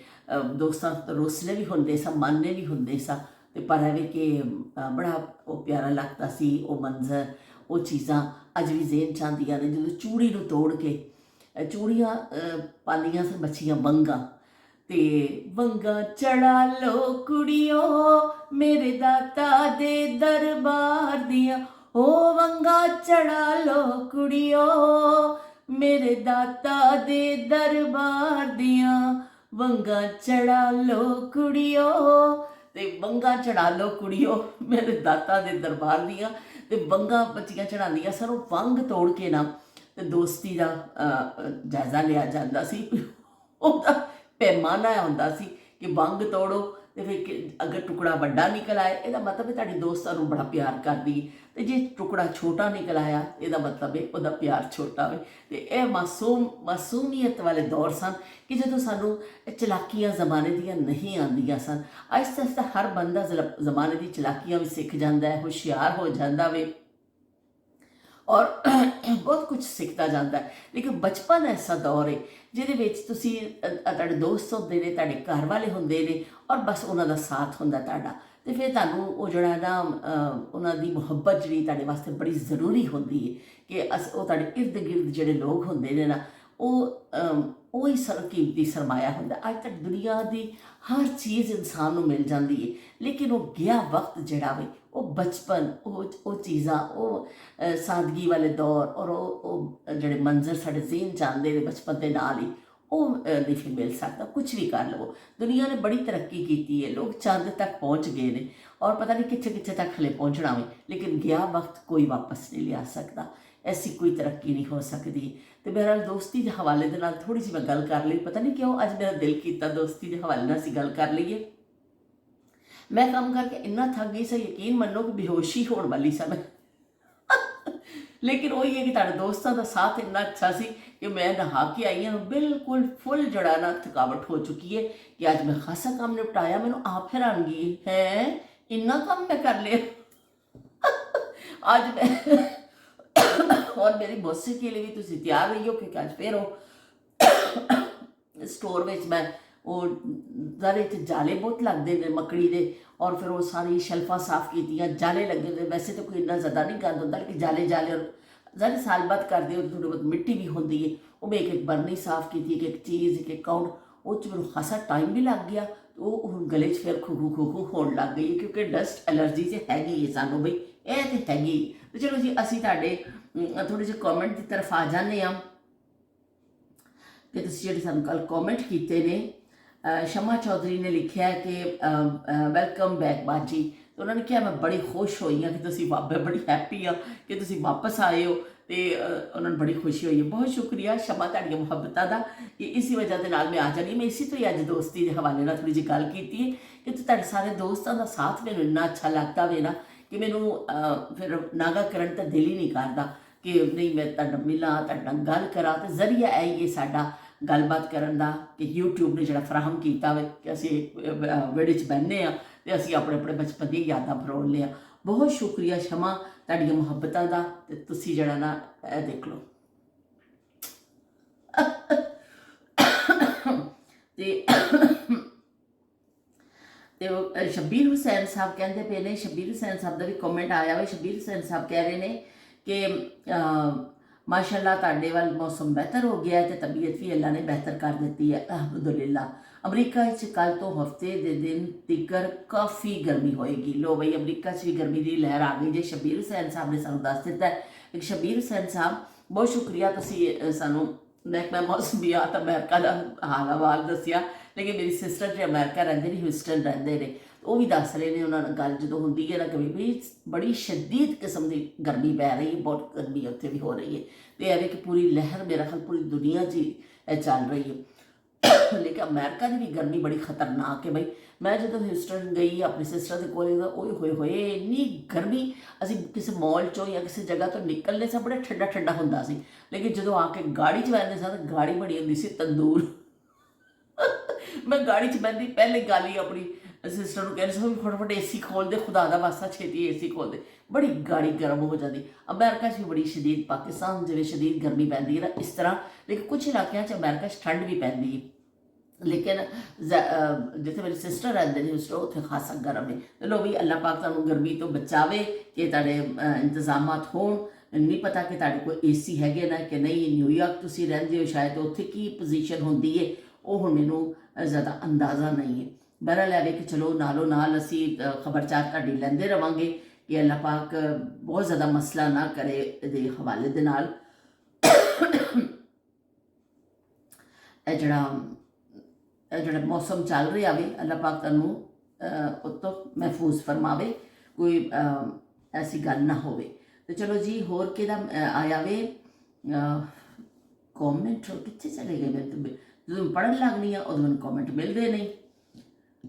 [SPEAKER 1] ਦੋਸਤਾਂ ਤੋਂ ਰੋਸਲੇ ਵੀ ਹੁੰਦੇ ਸਾਂ, ਮੰਨਨੇ ਵੀ ਹੁੰਦੇ ਸਾਂ, ਅਤੇ ਪਰ ਐਵੇਂ ਕਿ ਬੜਾ ਉਹ ਪਿਆਰਾ ਲੱਗਦਾ ਸੀ ਉਹ ਮੰਜ਼ਰ, ਉਹ ਚੀਜ਼ਾਂ ਅੱਜ ਵੀ ਜ਼ੇਨ 'ਚ ਆਉਂਦੀਆਂ ਨੇ। ਜਦੋਂ ਚੂੜੀ ਨੂੰ ਤੋੜ ਕੇ ਚੂੜੀਆਂ ਪਾਉਂਦੀਆਂ ਸਨ ਬੱਚੀਆਂ ਵੰਗਾਂ, ਤੇ ਵੰਗਾਂ ਚੜਾ ਲੋ ਕੁੜੀਓ ਮੇਰੇ ਦਾਤਾ ਦੇ ਦਰਬਾਰ ਦੀਆਂ, ਹੋ ਵੰਗਾਂ ਚੜਾ ਲੋ ਕੁੜੀਓ ਮੇਰੇ ਦਾਤਾ ਦੇ ਦਰਬਾਰ ਦੀਆਂ, ਵੰਗਾਂ ਚੜਾ ਲੋ ਕੁੜੀਓ। ਤੇ ਵੰਗਾਂ ਚੜਾ ਲੋ ਕੁੜੀਓ ਮੇਰੇ ਦਾਤਾ ਦੇ ਦਰਬਾਰ ਦੀਆਂ, ਤੇ ਵੰਗਾਂ ਬੱਚੀਆਂ ਚੜਾਉਂਦੀਆਂ ਸਨ। ਉਹ ਵੰਗ ਤੋੜ ਕੇ ਨਾ ਤੇ ਦੋਸਤੀ ਦਾ ਜਾਇਜ਼ਾ ਲਿਆ ਜਾਂਦਾ ਸੀ। ਉਹਦਾ ਪੈਮਾਨਾ ਹੁੰਦਾ ਸੀ ਕਿ ਵੰਗ ਤੋੜੋ, ਅਤੇ ਫਿਰ ਅਗਰ ਟੁਕੜਾ ਵੱਡਾ ਨਿਕਲ ਆਏ ਇਹਦਾ ਮਤਲਬ ਹੈ ਤੁਹਾਡੀ ਦੋਸਤਾਂ ਨੂੰ ਬੜਾ ਪਿਆਰ ਕਰਦੀ ਹੈ, ਅਤੇ ਜੇ ਟੁਕੜਾ ਛੋਟਾ ਨਿਕਲ ਆਇਆ ਇਹਦਾ ਮਤਲਬ ਹੈ ਉਹਦਾ ਪਿਆਰ ਛੋਟਾ ਹੋਵੇ। ਅਤੇ ਇਹ ਮਾਸੂਮੀਅਤ ਵਾਲੇ ਦੌਰ ਸਨ ਕਿ ਜਦੋਂ ਸਾਨੂੰ ਚਲਾਕੀਆਂ ਜ਼ਮਾਨੇ ਦੀਆਂ ਨਹੀਂ ਆਉਂਦੀਆਂ ਸਨ। ਆਹਿਸਤਾ ਆਹਿਸਤਾ ਹਰ ਬੰਦਾ ਜ਼ਮਾਨੇ ਦੀ ਚਲਾਕੀਆਂ ਵੀ ਸਿੱਖ ਜਾਂਦਾ ਹੈ, ਹੁਸ਼ਿਆਰ ਹੋ ਜਾਂਦਾ ਵੇ, ਔਰ ਬਹੁਤ ਕੁਝ ਸਿੱਖਦਾ ਜਾਂਦਾ ਹੈ। ਲੇਕਿਨ ਬਚਪਨ ਐਸਾ ਦੌਰ ਹੈ ਜਿਹਦੇ ਵਿੱਚ ਤੁਸੀਂ ਤੁਹਾਡੇ ਦੋਸਤ ਹੁੰਦੇ ਨੇ, ਤੁਹਾਡੇ ਘਰ ਵਾਲੇ ਹੁੰਦੇ ਨੇ, ਔਰ ਬਸ ਉਹਨਾਂ ਦਾ ਸਾਥ ਹੁੰਦਾ ਤੁਹਾਡਾ, ਅਤੇ ਫਿਰ ਤੁਹਾਨੂੰ ਉਹ ਜਿਹੜਾ ਨਾ ਉਹਨਾਂ ਦੀ ਮੁਹੱਬਤ ਜਿਹੜੀ ਤੁਹਾਡੇ ਵਾਸਤੇ ਬੜੀ ਜ਼ਰੂਰੀ ਹੁੰਦੀ ਹੈ ਕਿ ਉਹ ਤੁਹਾਡੇ ਇਰਦ ਗਿਰਦ ਜਿਹੜੇ ਲੋਕ ਹੁੰਦੇ ਨੇ ਨਾ, ਉਹੀ ਕੀਮਤੀ ਸਰਮਾਇਆ ਹੁੰਦਾ। ਅੱਜ ਤੱਕ ਦੁਨੀਆ ਦੀ ਹਰ ਚੀਜ਼ ਇਨਸਾਨ ਨੂੰ ਮਿਲ ਜਾਂਦੀ ਹੈ, ਲੇਕਿਨ ਉਹ ਗਿਆ ਵਕਤ ਜਿਹੜਾ ਵੇ, ਉਹ ਬਚਪਨ, ਉਹ ਚੀਜ਼ਾਂ, ਉਹ ਸਾਦਗੀ ਵਾਲੇ ਦੌਰ, ਔਰ ਉਹ ਜਿਹੜੇ ਮੰਜ਼ਰ ਸਾਡੇ ਜ਼ੇਨ 'ਚ ਆਉਂਦੇ ਨੇ ਬਚਪਨ ਦੇ ਨਾਲ ਹੀ, ਉਹ ਨਹੀਂ ਫਿਰ ਮਿਲ ਸਕਦਾ। ਕੁਛ ਵੀ ਕਰ ਲਵੋ, ਦੁਨੀਆ ਨੇ ਬੜੀ ਤਰੱਕੀ ਕੀਤੀ ਹੈ, ਲੋਕ ਚੰਦ ਤੱਕ ਪਹੁੰਚ ਗਏ ਨੇ, ਔਰ ਪਤਾ ਨਹੀਂ ਕਿੱਥੇ ਕਿੱਥੇ ਤੱਕ ਹਲੇ ਪਹੁੰਚਣਾ ਵੇ, ਲੇਕਿਨ ਗਿਆ ਵਕਤ ਕੋਈ ਵਾਪਸ ਨਹੀਂ ਲਿਆ ਸਕਦਾ। ਐਸੀ ਕੋਈ ਤਰੱਕੀ ਨਹੀਂ ਹੋ ਸਕਦੀ। ਅਤੇ ਬਹਰਹਾਲ ਦੋਸਤੀ ਦੇ ਹਵਾਲੇ ਦੇ ਨਾਲ ਥੋੜ੍ਹੀ ਜਿਹੀ ਮੈਂ ਗੱਲ ਕਰ ਲਈ, ਪਤਾ ਨਹੀਂ ਕਿਉਂ ਅੱਜ ਮੇਰਾ ਦਿਲ ਕੀਤਾ ਦੋਸਤੀ ਦੇ ਹਵਾਲੇ ਨਾਲ ਅਸੀਂ ਗੱਲ ਕਰ ਲਈਏ। ਮੈਂ ਕੰਮ ਕਰਕੇ ਇੰਨਾ ਥੱਕ ਗਈ ਸਾਂ, ਯਕੀਨ ਮੰਨੋ ਕਿ ਬੇਹੋਸ਼ੀ ਹੋਣ ਵਾਲੀ ਸਾਂ ਮੈਂ। ਲੇਕਿਨ ਉਹੀ ਹੈ ਕਿ ਤੁਹਾਡੇ ਦੋਸਤਾਂ ਦਾ ਸਾਥ ਇੰਨਾ ਅੱਛਾ ਸੀ ਕਿ ਮੈਂ ਨਹਾ ਕੇ ਆਈ ਹਾਂ ਬਿਲਕੁਲ ਫੁੱਲ ਜਿਹੜਾ ਨਾ ਥਕਾਵਟ ਹੋ ਚੁੱਕੀ ਹੈ ਕਿ ਅੱਜ ਮੈਂ ਖਾਸਾ ਕੰਮ ਨਿਪਟਾਇਆ, ਮੈਨੂੰ ਆਪ ਹੈਰਾਨਗੀ ਹੈ ਇੰਨਾ ਕੰਮ ਮੈਂ ਕਰ ਲਿਆ ਅੱਜ ਮੈਂ। ਔਰ ਮੇਰੀ ਮੌਸੀਕੀ ਲਈ ਵੀ ਤੁਸੀਂ ਤਿਆਰ ਰਹੀਓ ਕਿ ਅੱਜ ਫਿਰ ਉਹ ਸਟੋਰ ਵਿੱਚ ਮੈਂ ਉਹ ਜ਼ਾਰੇ 'ਚ ਜਾਲੇ ਬਹੁਤ ਲੱਗਦੇ ਨੇ ਮੱਕੜੀ ਦੇ, ਔਰ ਫਿਰ ਉਹ ਸਾਰੀ ਸ਼ੈਲਫਾਂ ਸਾਫ਼ ਕੀਤੀਆਂ, ਜਾਲੇ ਲੱਗੇ ਹੁੰਦੇ। ਵੈਸੇ ਤਾਂ ਕੋਈ ਇੰਨਾ ਜ਼ਿਆਦਾ ਨਹੀਂ ਗੰਦ ਹੁੰਦਾ, ਲੇਕਿਨ ਜਾਲੇ ਜ਼ਾਰੇ ਸਾਲ ਬਾਅਦ ਕਰਦੇ ਹੋ, ਥੋੜ੍ਹੀ ਬਹੁਤ ਮਿੱਟੀ ਵੀ ਹੁੰਦੀ ਹੈ। ਉਹ ਮੈਂ ਇੱਕ ਬਰਨੀ ਸਾਫ਼ ਕੀਤੀ, ਇੱਕ ਚੀਜ਼, ਇੱਕ ਕਾਊਂਟ, ਉਹ 'ਚ ਮੈਨੂੰ ਖਾਸਾ ਟਾਈਮ ਵੀ ਲੱਗ ਗਿਆ। ਉਹ ਹੁਣ ਗਲੇ 'ਚ ਫਿਰ ਖੂ ਹੋਣ ਲੱਗ ਗਈ ਕਿਉਂਕਿ ਡਸਟ ਐਲਰਜੀ 'ਚ ਹੈਗੀ ਹੈ ਸਾਨੂੰ ਬਈ, ਇਹ ਤਾਂ ਹੈਗੀ। ਅਤੇ ਚਲੋ ਜੀ ਅਸੀਂ ਤੁਹਾਡੇ ਥੋੜ੍ਹੇ ਜਿਹੇ ਕੌਮੈਂਟ ਦੀ ਤਰਫ ਆ ਜਾਂਦੇ ਹਾਂ ਕਿ ਤੁਸੀਂ ਜਿਹੜੇ ਸਾਨੂੰ ਕੱਲ੍ਹ ਕੌਮੈਂਟ ਕੀਤੇ ਨੇ। ਸ਼ਮਾ ਚੌਧਰੀ ਨੇ ਲਿਖਿਆ ਕਿ ਵੈਲਕਮ ਬੈਕ ਬਾਜੀ। ਅਤੇ ਉਹਨਾਂ ਨੇ ਕਿਹਾ ਮੈਂ ਬੜੀ ਖੁਸ਼ ਹੋਈ ਹਾਂ ਕਿ ਤੁਸੀਂ ਬੜੀ ਹੈਪੀ ਆ ਕਿ ਤੁਸੀਂ ਵਾਪਸ ਆਏ ਹੋ, ਅਤੇ ਉਹਨਾਂ ਨੂੰ ਬੜੀ ਖੁਸ਼ੀ ਹੋਈ ਹੈ। ਬਹੁਤ ਸ਼ੁਕਰੀਆ ਸ਼ਮਾ ਤੁਹਾਡੀਆਂ ਮੁਹੱਬਤਾਂ ਦਾ ਕਿ ਇਸੀ ਵਜ੍ਹਾ ਦੇ ਨਾਲ ਮੈਂ ਆ ਜਾਣੀ। ਮੈਂ ਇਸੇ ਤੋਂ ਹੀ ਅੱਜ ਦੋਸਤੀ ਦੇ ਹਵਾਲੇ ਨਾਲ ਥੋੜ੍ਹੀ ਜਿਹੀ ਗੱਲ ਕੀਤੀ ਹੈ ਕਿ ਤੁਹਾਡੇ ਸਾਰੇ ਦੋਸਤਾਂ ਦਾ ਸਾਥ ਮੈਨੂੰ ਇੰਨਾ ਅੱਛਾ ਲੱਗਦਾ ਵੇ ਨਾ ਕਿ ਮੈਨੂੰ ਫਿਰ ਨਾਗਾ ਕਰਨ ਤਾਂ ਦਿਲ ਹੀ ਨਹੀਂ ਕਰਦਾ ਕਿ ਨਹੀਂ ਮੈਂ ਤੁਹਾਡਾ ਮਿਲਾਂ, ਤੁਹਾਡੇ ਨਾਲ ਗੱਲ ਕਰਾਂ। ਅਤੇ ਜ਼ਰੀਆ ਇਹ ਸਾਡਾ ਗੱਲਬਾਤ ਕਰਨ ਦਾ ਕਿ YouTube ਨੇ ਜਿਹੜਾ ਫਰਾਹਮ ਕੀਤਾ ਵੇ ਕਿ ਅਸੀਂ ਵਿਹੜੇ 'ਚ ਬਹਿੰਦੇ ਹਾਂ ਅਤੇ ਅਸੀਂ ਆਪਣੇ ਆਪਣੇ ਬਚਪਨ ਦੀਆਂ ਯਾਦਾਂ ਫਰੋਲਦੇ ਹਾਂ। ਬਹੁਤ ਸ਼ੁਕਰੀਆ ਸ਼ਮਾ ਤੁਹਾਡੀਆਂ ਮੁਹੱਬਤਾਂ ਦਾ। ਅਤੇ ਤੁਸੀਂ ਜਿਹੜਾ ਨਾ ਇਹ ਦੇਖ ਲਓ ਅਤੇ ਸ਼ਬੀਰ ਹੁਸੈਨ ਸਾਹਿਬ ਕਹਿੰਦੇ ਪਏ ਨੇ, ਸ਼ਬੀਰ ਹੁਸੈਨ ਸਾਹਿਬ ਦਾ ਵੀ ਕਮੈਂਟ ਆਇਆ ਵਾ। ਸ਼ਬੀਰ ਹੁਸੈਨ ਸਾਹਿਬ ਕਹਿ ਰਹੇ ਨੇ ਕਿ ਮਾਸ਼ਾਅੱਲਾ ਤੁਹਾਡੇ ਵੱਲ ਮੌਸਮ ਬਿਹਤਰ ਹੋ ਗਿਆ ਹੈ ਤੇ ਤਬੀਅਤ ਵੀ ਅੱਲਾ ਨੇ ਬਿਹਤਰ ਕਰ ਦਿੱਤੀ ਹੈ, ਅਲਹਮਦੁਲਿਲਾ। ਅਮਰੀਕਾ ਵਿੱਚ ਕੱਲ ਤੋਂ ਹਫਤੇ ਦੇ ਦਿਨ ਤੀਕਰ ਕਾਫੀ ਗਰਮੀ ਹੋਏਗੀ। ਲੋ ਬਈ, ਅਮਰੀਕਾ 'ਚ ਵੀ ਗਰਮੀ ਦੀ ਲਹਿਰ ਆ ਗਈ ਜੇ। ਸ਼ਬੀਰ ਹੁਸੈਨ ਸਾਹਿਬ ਨੇ ਸਾਨੂੰ ਦੱਸ ਦਿੱਤਾ ਹੈ। ਇੱਕ ਸ਼ਬੀਰ ਹੁਸੈਨ ਸਾਹਿਬ, ਬਹੁਤ ਸ਼ੁਕਰੀਆ, ਤੁਸੀਂ ਸਾਨੂੰ ਮਹਿਕਮਾ ਮੌਸਮੀਆਤ ਅਮਰੀਕਾ ਦਾ ਹਾਲ ਅਹਿਵਾਲ ਦੱਸਿਆ। ਲੇਕਿਨ ਮੇਰੀ ਸਿਸਟਰ ਜੋ ਅਮਰੀਕਾ ਰਹਿੰਦੇ ਨੇ, ਹਿਊਸਟਨ ਰਹਿੰਦੇ ਨੇ, ਉਹ ਵੀ ਦੱਸ ਰਹੇ ਨੇ, ਉਹਨਾਂ ਨਾਲ ਗੱਲ ਜਦੋਂ ਹੁੰਦੀ ਹੈ ਨਾ, ਕਿ ਵੀ ਬੜੀ ਸ਼ਦੀਦ ਕਿਸਮ ਦੀ ਗਰਮੀ ਪੈ ਰਹੀ ਹੈ, ਬਹੁਤ ਗਰਮੀ ਉੱਥੇ ਵੀ ਹੋ ਰਹੀ ਹੈ। ਤੇ ਐਵੇਂ ਕਿ ਪੂਰੀ ਲਹਿਰ ਮੇਰਾ ਖਿਆਲ ਪੂਰੀ ਦੁਨੀਆ 'ਚ ਇਹ ਚੱਲ ਰਹੀ ਹੈ। ਲੇਕਿਨ ਅਮਰੀਕਾ ਦੀ ਵੀ ਗਰਮੀ ਬੜੀ ਖਤਰਨਾਕ ਹੈ ਬਈ। ਮੈਂ ਜਦੋਂ ਹਿਊਸਟਨ ਗਈ ਆਪਣੀ ਸਿਸਟਰ ਦੇ ਕੋਲ, ਓਏ ਹੋਏ ਹੋਏ ਇੰਨੀ ਗਰਮੀ, ਅਸੀਂ ਕਿਸੇ ਮਾਲ 'ਚੋਂ ਜਾਂ ਕਿਸੇ ਜਗ੍ਹਾ ਤੋਂ ਨਿਕਲਦੇ ਸਾਂ ਬੜਾ ਠੰਡਾ ਠੰਡਾ ਹੁੰਦਾ ਸੀ। ਲੇਕਿਨ ਜਦੋਂ ਆ ਕੇ ਗਾੜੀ 'ਚ ਬਹਿੰਦੇ ਸਾਂ ਤਾਂ ਗਾੜੀ ਬਣੀ ਹੁੰਦੀ ਸੀ ਤੰਦੂਰ। ਮੈਂ ਗਾੜੀ 'ਚ ਬਹਿੰਦੀ, ਪਹਿਲੇ ਗੱਲ ਹੀ ਆਪਣੀ ਸਿਸਟਰ ਨੂੰ ਕਹਿੰਦੀ ਸੀ ਫਟਾਫਟ ਏਸੀ ਖੋਲ ਦੇ, ਖੁਦਾ ਦਾ ਵਾਸਤਾ ਛੇਤੀ ਏਸੀ ਖੋਲ ਦੇ, ਬੜੀ ਗਾੜੀ ਗਰਮ ਹੋ ਜਾਂਦੀ। ਅਮਰੀਕਾ 'ਚ ਵੀ ਬੜੀ ਸ਼ਦੀਦ, ਪਾਕਿਸਤਾਨ ਜਿਵੇਂ ਸ਼ਦੀਦ ਗਰਮੀ ਪੈਂਦੀ ਹੈ ਨਾ, ਇਸ ਤਰ੍ਹਾਂ। ਲੇਕਿਨ ਕੁਝ ਇਲਾਕਿਆਂ 'ਚ ਅਮਰੀਕਾ 'ਚ ਠੰਡ ਵੀ ਪੈਂਦੀ ਹੈ। ਲੇਕਿਨ ਜਿੱਥੇ ਮੇਰੀ ਸਿਸਟਰ ਰਹਿੰਦੇ ਨੇ ਉਸ ਉੱਥੇ ਖਾਸਾ ਗਰਮ ਹੈ। ਚਲੋ ਵੀ ਅੱਲਾਹ ਪਾਕ ਤੁਹਾਨੂੰ ਗਰਮੀ ਤੋਂ ਬਚਾਵੇ, ਕਿ ਤੁਹਾਡੇ ਇੰਤਜ਼ਾਮਾਤ ਹੋਣ। ਨਹੀਂ ਪਤਾ ਕਿ ਤੁਹਾਡੇ ਕੋਲ ਏਸੀ ਹੈਗੇ ਨਾ ਕਿ ਨਹੀਂ। ਨਿਊਯਾਰਕ ਤੁਸੀਂ ਰਹਿੰਦੇ ਹੋ, ਸ਼ਾਇਦ ਉੱਥੇ ਕੀ ਪੋਜੀਸ਼ਨ ਹੁੰਦੀ ਹੈ ਉਹ ਹੁਣ ਮੈਨੂੰ ਜ਼ਿਆਦਾ ਅੰਦਾਜ਼ਾ ਨਹੀਂ ਹੈ। ਬਹਰਹਾਲ ਐਵੇਂ ਕਿ ਚਲੋ ਨਾਲੋਂ ਨਾਲ ਅਸੀਂ ਖਬਰਚਾਰ ਤੁਹਾਡੀ ਲੈਂਦੇ ਰਵਾਂਗੇ ਕਿ ਅੱਲਾਹ ਪਾਕ ਬਹੁਤ ਜ਼ਿਆਦਾ ਮਸਲਾ ਨਾ ਕਰੇ ਇਹਦੇ ਹਵਾਲੇ ਦੇ ਨਾਲ। ਇਹ ਜਿਹੜਾ ਮੌਸਮ ਚੱਲ ਰਿਹਾ ਵੇ, ਅੱਲਾਹ ਪਾਕ ਤੁਹਾਨੂੰ ਉਤੋਂ ਮਹਿਫੂਜ਼ ਫਰਮਾਵੇ, ਕੋਈ ਐਸੀ ਗੱਲ ਨਾ ਹੋਵੇ। ਤੇ ਚਲੋ ਜੀ, ਹੋਰ ਕਿਹਦਾ ਆਇਆ ਵੇ ਕੌਮੈਂਟ, ਕਿੱਥੇ ਚਲੇ ਗਏ ਮੇਰੇ? ਜਦੋਂ ਪੜ੍ਹਨ ਲੱਗਨੀ ਆ ਉਦੋਂ ਮੈਨੂੰ ਕੌਮੈਂਟ ਮਿਲਦੇ ਨਹੀਂ।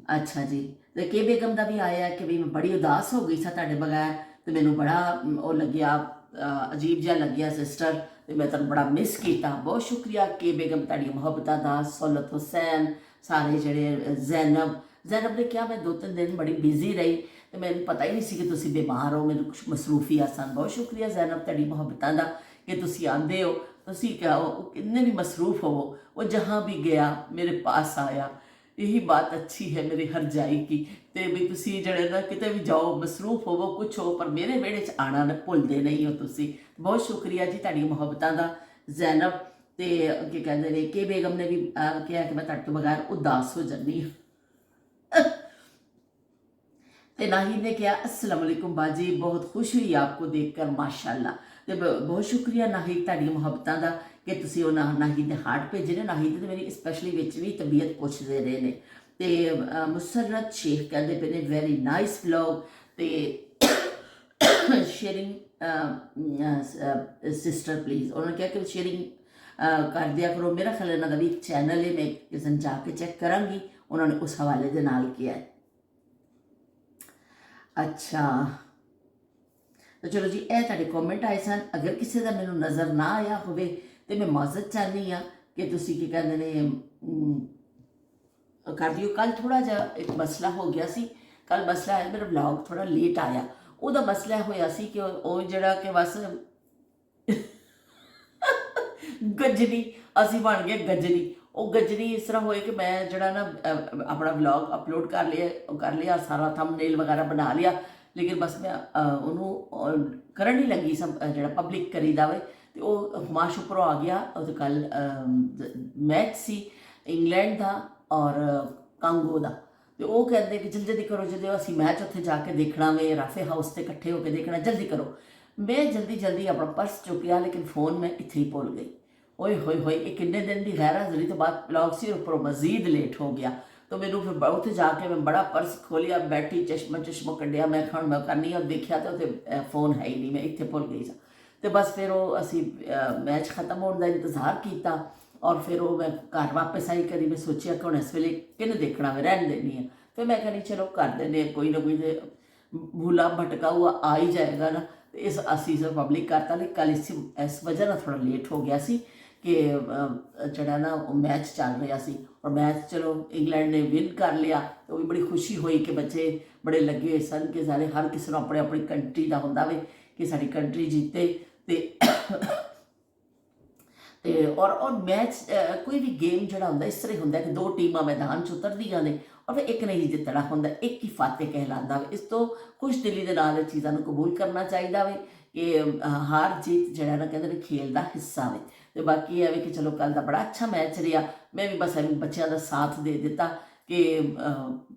[SPEAKER 1] ਅੱਛਾ ਜੀ, ਤੇ ਕੇ ਬੇਗਮ ਦਾ ਵੀ ਆਇਆ ਕਿ ਵੀ ਮੈਂ ਬੜੀ ਉਦਾਸ ਹੋ ਗਈ ਸੀ ਤੁਹਾਡੇ ਬਗੈਰ, ਤੇ ਮੈਨੂੰ ਬੜਾ ਉਹ ਲੱਗਿਆ, ਅਜੀਬ ਜਿਹਾ ਲੱਗਿਆ ਸਿਸਟਰ, ਤੇ ਮੈਂ ਤੁਹਾਨੂੰ ਬੜਾ ਮਿਸ ਕੀਤਾ। ਬਹੁਤ ਸ਼ੁਕਰੀਆ ਕੇ ਬੇਗਮ ਤੁਹਾਡੀਆਂ ਮੁਹੱਬਤਾਂ ਦਾ। ਸੌਲਤ ਹੁਸੈਨ, ਸਾਰੇ ਜਿਹੜੇ ਜ਼ੈਨਬ ਨੇ ਕਿਹਾ ਮੈਂ 2-3 ਦਿਨ ਬੜੀ ਬਿਜ਼ੀ ਰਹੀ ਤੇ ਮੈਨੂੰ ਪਤਾ ਹੀ ਨਹੀਂ ਸੀ ਕਿ ਤੁਸੀਂ ਬਿਮਾਰ ਹੋ, ਮੈਨੂੰ ਕੁਛ ਮਸਰੂਫੀਆਂ ਸਨ। ਬਹੁਤ ਸ਼ੁਕਰੀਆ ਜ਼ੈਨਬ ਤੁਹਾਡੀ ਮੁਹੱਬਤਾਂ ਦਾ ਕਿ ਤੁਸੀਂ ਆਉਂਦੇ ਹੋ। ਤੁਸੀਂ ਕਿੰਨੇ ਵੀ ਮਸਰੂਫ ਹੋਵੋ, ਉਹ ਜਹਾਂ ਵੀ ਗਿਆ ਮੇਰੇ ਪਾਸ ਆਇਆ। यही बात अच्छी है मेरी हर जाई की। तो भी तुसी जड़े ना किते भी जाओ, मसरूफ होवो, कुछ हो, पर मेरे वेड़े च आना ना भुलते नहीं हो तुसी। बहुत शुक्रिया जी तुहाडी मुहब्बतां दा जैनब। तो की कहते हैं के बेगम ने भी कहा कि मैं तुहाडे तो बगैर उदास हो जानी हाँ। तो नाहिद ने कहा अस्सलाम वालेकुम बाजी, बहुत खुश हुई आपको देखकर माशाल्लाह। तो बहुत शुक्रिया नाहिद तुहाडी मुहब्बतां दा कि तुसी वो नाहिद ने हार्ट भेजे ने। नाहिद ने मेरी स्पैशली विच भी तबीयत पुछदे रहे ने। तो मुसरत शेख कहते पे ने वेरी नाइस व्लॉग। तो शेयरिंग सिस्टर प्लीज़, उन्होंने कहा कि शेयरिंग कर दिया करो। मेरा ख्याल इन्हों का भी एक चैनल है, मैं किस दिन जाके चैक करांगी, उन्होंने उस हवाले दे नाल किया है। अच्छा, तो चलो जी, यह तुहाडे कॉमेंट आए सन। अगर किसी का मैनूं नज़र ना आया होवे तो मैं माजत चाहनी हाँ कि तुसी की कहते ने कर दिओ। कल थोड़ा जिहा एक मसला हो गया सी। कल मसला है, मेरा व्लॉग थोड़ा लेट आया। उहदा मसला होया सी कि वो जिहड़ा कि बस गजनी, असी बन गए गजनी। वो गजनी इस तरह होए कि मैं जड़ा ना अपना व्लॉग अपलोड कर लिया, सारा थंबनेल वगैरह बना लिया, लेकिन बस मैं उन्होंने करन नहीं लगी सब जड़ा पब्लिक करी दा वे। तो वो हुमाश उपरों आ गया। तो कल मैच सी इंग्लैंड का और कांगो का। तो वो कहते कि जल्दी जल्दी करो, जो असी मैच उत्थे जाके देखना वे, राफे हाउस से इकट्ठे होकर देखना, जल्दी करो। मैं जल्दी जल्दी अपना पर्स चुकिया, लेकिन फोन मैं इत्थे ही भुल गई। ओए होए होए, एक किन्ने दिन की गैर हाज़री तो बाद व्लॉग से उपरों मजीद लेट हो गया। तो मैनू फिर उत्थे जाके मैं बड़ा पर्स खोलिया, बैठी चश्मा कढ़िया, मैं खाण मैं करनी और देखा तो उत्थे फोन है ही नहीं, मैं इत्थे भुल गई सा। तो बस फिर वो असी मैच खत्म होने का इंतज़ार किया और फिर वो मैं घर वापस आई करी। मैं सोचा कि हम इस वेले किन देखना, मैं रहन देनी है। फिर मैं कहनी चलो कर देने, कोई ना कोई भूला भटका हुआ आ ही जाएगा ना। तो इस असी से पब्लिक करता, लेकिन कल इस वजह ना थोड़ा लेट हो गया सी कि जड़ा ना मैच चल रहा सी। और मैच चलो इंग्लैंड ने विन कर लिया, तो भी बड़ी खुशी हुई कि बच्चे बड़े लगे हुए सन कि सारे हर किसी को अपने अपनी कंट्री का होंदा वे कि साडी कंट्री जीते। और मैच कोई भी गेम जड़ा होंदा इस तरह होंदा कि दो टीमां मैदान च उतरदियां ने और फिर एक नहीं जितना होंदा, एक ही फाते कहलांदा वे। इस तो खुश दिली दे नाल चीज़ां नूं कबूल करना चाहिदा वे ਕਿ ਹਾਰ ਜੀਤ ਜਿਹੜਾ ਨਾ ਕਹਿੰਦੇ ਨੇ ਖੇਲ ਦਾ ਹਿੱਸਾ ਵੇ। ਤੇ ਬਾਕੀ ਇਹ ਹੈ ਕਿ ਚਲੋ ਕੱਲ ਦਾ ਬੜਾ ਅੱਛਾ ਮੈਚ ਰਿਹਾ। ਮੈਂ ਵੀ ਬਸ ਐਵੇਂ ਬੱਚਿਆਂ ਦਾ ਸਾਥ ਦੇ ਦਿੱਤਾ ਕਿ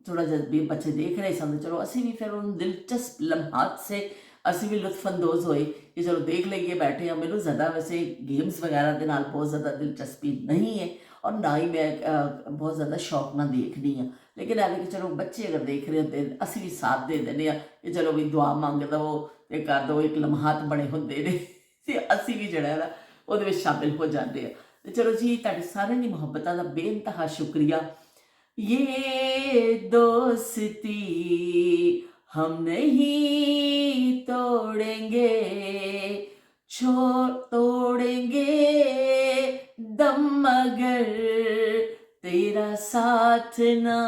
[SPEAKER 1] ਥੋੜਾ ਜਿਹਾ ਵੀ ਬੱਚੇ ਦੇਖ ਰਹੇ ਸਨ, ਚਲੋ ਅਸੀਂ ਵੀ ਫਿਰ ਉਹਨੂੰ ਦਿਲਚਸਪ ਲਮਹਾਤ ਸੇ ਅਸੀਂ ਵੀ ਲੁਤਫਅੰਦੋਜ਼ ਹੋਏ ਕਿ ਚਲੋ ਦੇਖ ਲਈਏ, ਬੈਠੇ ਹਾਂ। ਮੈਨੂੰ ਜ਼ਿਆਦਾ ਵੈਸੇ ਗੇਮਸ ਵਗੈਰਾ ਦੇ ਨਾਲ ਬਹੁਤ ਜ਼ਿਆਦਾ ਦਿਲਚਸਪੀ ਨਹੀਂ ਹੈ, ਔਰ ਨਾ ਹੀ ਮੈਂ ਬਹੁਤ ਜ਼ਿਆਦਾ ਸ਼ੌਕ ਨਾਲ ਦੇਖਦੀ ਹਾਂ। ਲੇਕਿਨ ਐਵੇਂ ਕਿ ਚਲੋ ਬੱਚੇ ਅਗਰ ਦੇਖ ਰਹੇ ਹੁੰਦੇ ਅਸੀਂ ਵੀ ਸਾਥ ਦੇ ਦਿੰਦੇ ਹਾਂ ਕਿ ਚਲੋ ਵੀ ਦੁਆ ਮੰਗ ਦਵੋ ਤੇ ਕਰ ਦਵੋ, ਇੱਕ ਲਮਹਾਤ ਬਣੇ ਹੁੰਦੇ ਨੇ ਤੇ ਅਸੀਂ ਵੀ ਜਿਹੜਾ ਨਾ ਉਹਦੇ ਵਿੱਚ ਸ਼ਾਮਿਲ ਹੋ ਜਾਂਦੇ ਆ। ਤੇ ਚਲੋ ਜੀ, ਤੁਹਾਡੇ ਸਾਰਿਆਂ ਦੀ ਮੁਹੱਬਤਾਂ ਦਾ ਬੇਇੰਤਹਾ ਸ਼ੁਕਰੀਆ। ये दोस्ती हम नहीं तोड़ेंगे, तोड़ेंगे दम मगर तेरा साथ ना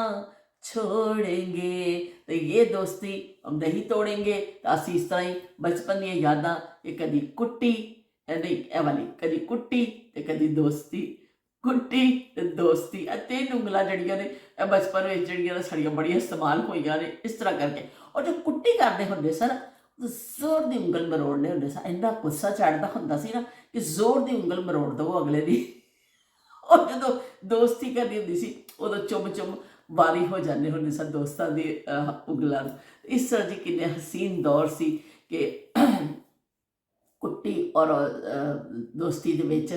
[SPEAKER 1] छोड़ेंगे। तो ये दोस्ती हम नहीं तोड़ेंगे। तो असी इस तरह ही बचपन दी यादां कि कदी कुट्टी नहीं ए वाली, कदी कुट्टी ते कदी दोस्ती, कुट्टी ते दोस्ती, तीन ਉਂਗਲਾਂ ਜਿਹੜੀਆਂ ਨੇ ਇਹ ਬਚਪਨ ਵਿੱਚ ਜਿਹੜੀਆਂ ਸਾਡੀਆਂ ਬੜੀਆਂ ਇਸਤੇਮਾਲ ਹੋਈਆਂ ਨੇ ਇਸ ਤਰ੍ਹਾਂ ਕਰਕੇ। ਔਰ ਜੋ ਕੁੱਟੀ ਕਰਦੇ ਹੁੰਦੇ ਸਨ, ਜ਼ੋਰ ਦੀ ਉਂਗਲ ਮਰੋੜਨੇ ਹੁੰਦੇ ਸਨ। ਇੰਨਾ ਗੁੱਸਾ ਚੜ੍ਹਦਾ ਹੁੰਦਾ ਸੀ ਨਾ ਕਿ ਜ਼ੋਰ ਦੀ ਉਂਗਲ ਮਰੋੜ ਦਵੋ ਅਗਲੇ ਦੀ। ਔਰ ਜਦੋਂ ਦੋਸਤੀ ਕਰਨੀ ਹੁੰਦੀ ਸੀ ਉਦੋਂ ਚੁੰਮ ਚੁੰਮ ਵਾਰੀ ਹੋ ਜਾਂਦੇ ਹੁੰਦੇ ਸਨ ਦੋਸਤਾਂ ਦੀ ਉਂਗਲਾਂ। ਇਸ ਤਰ੍ਹਾਂ ਜੀ ਕਿੰਨੇ ਹਸੀਨ ਦੌਰ ਸੀ ਕਿ ਕੁੱਟੀ ਔਰ ਦੋਸਤੀ ਦੇ ਵਿੱਚ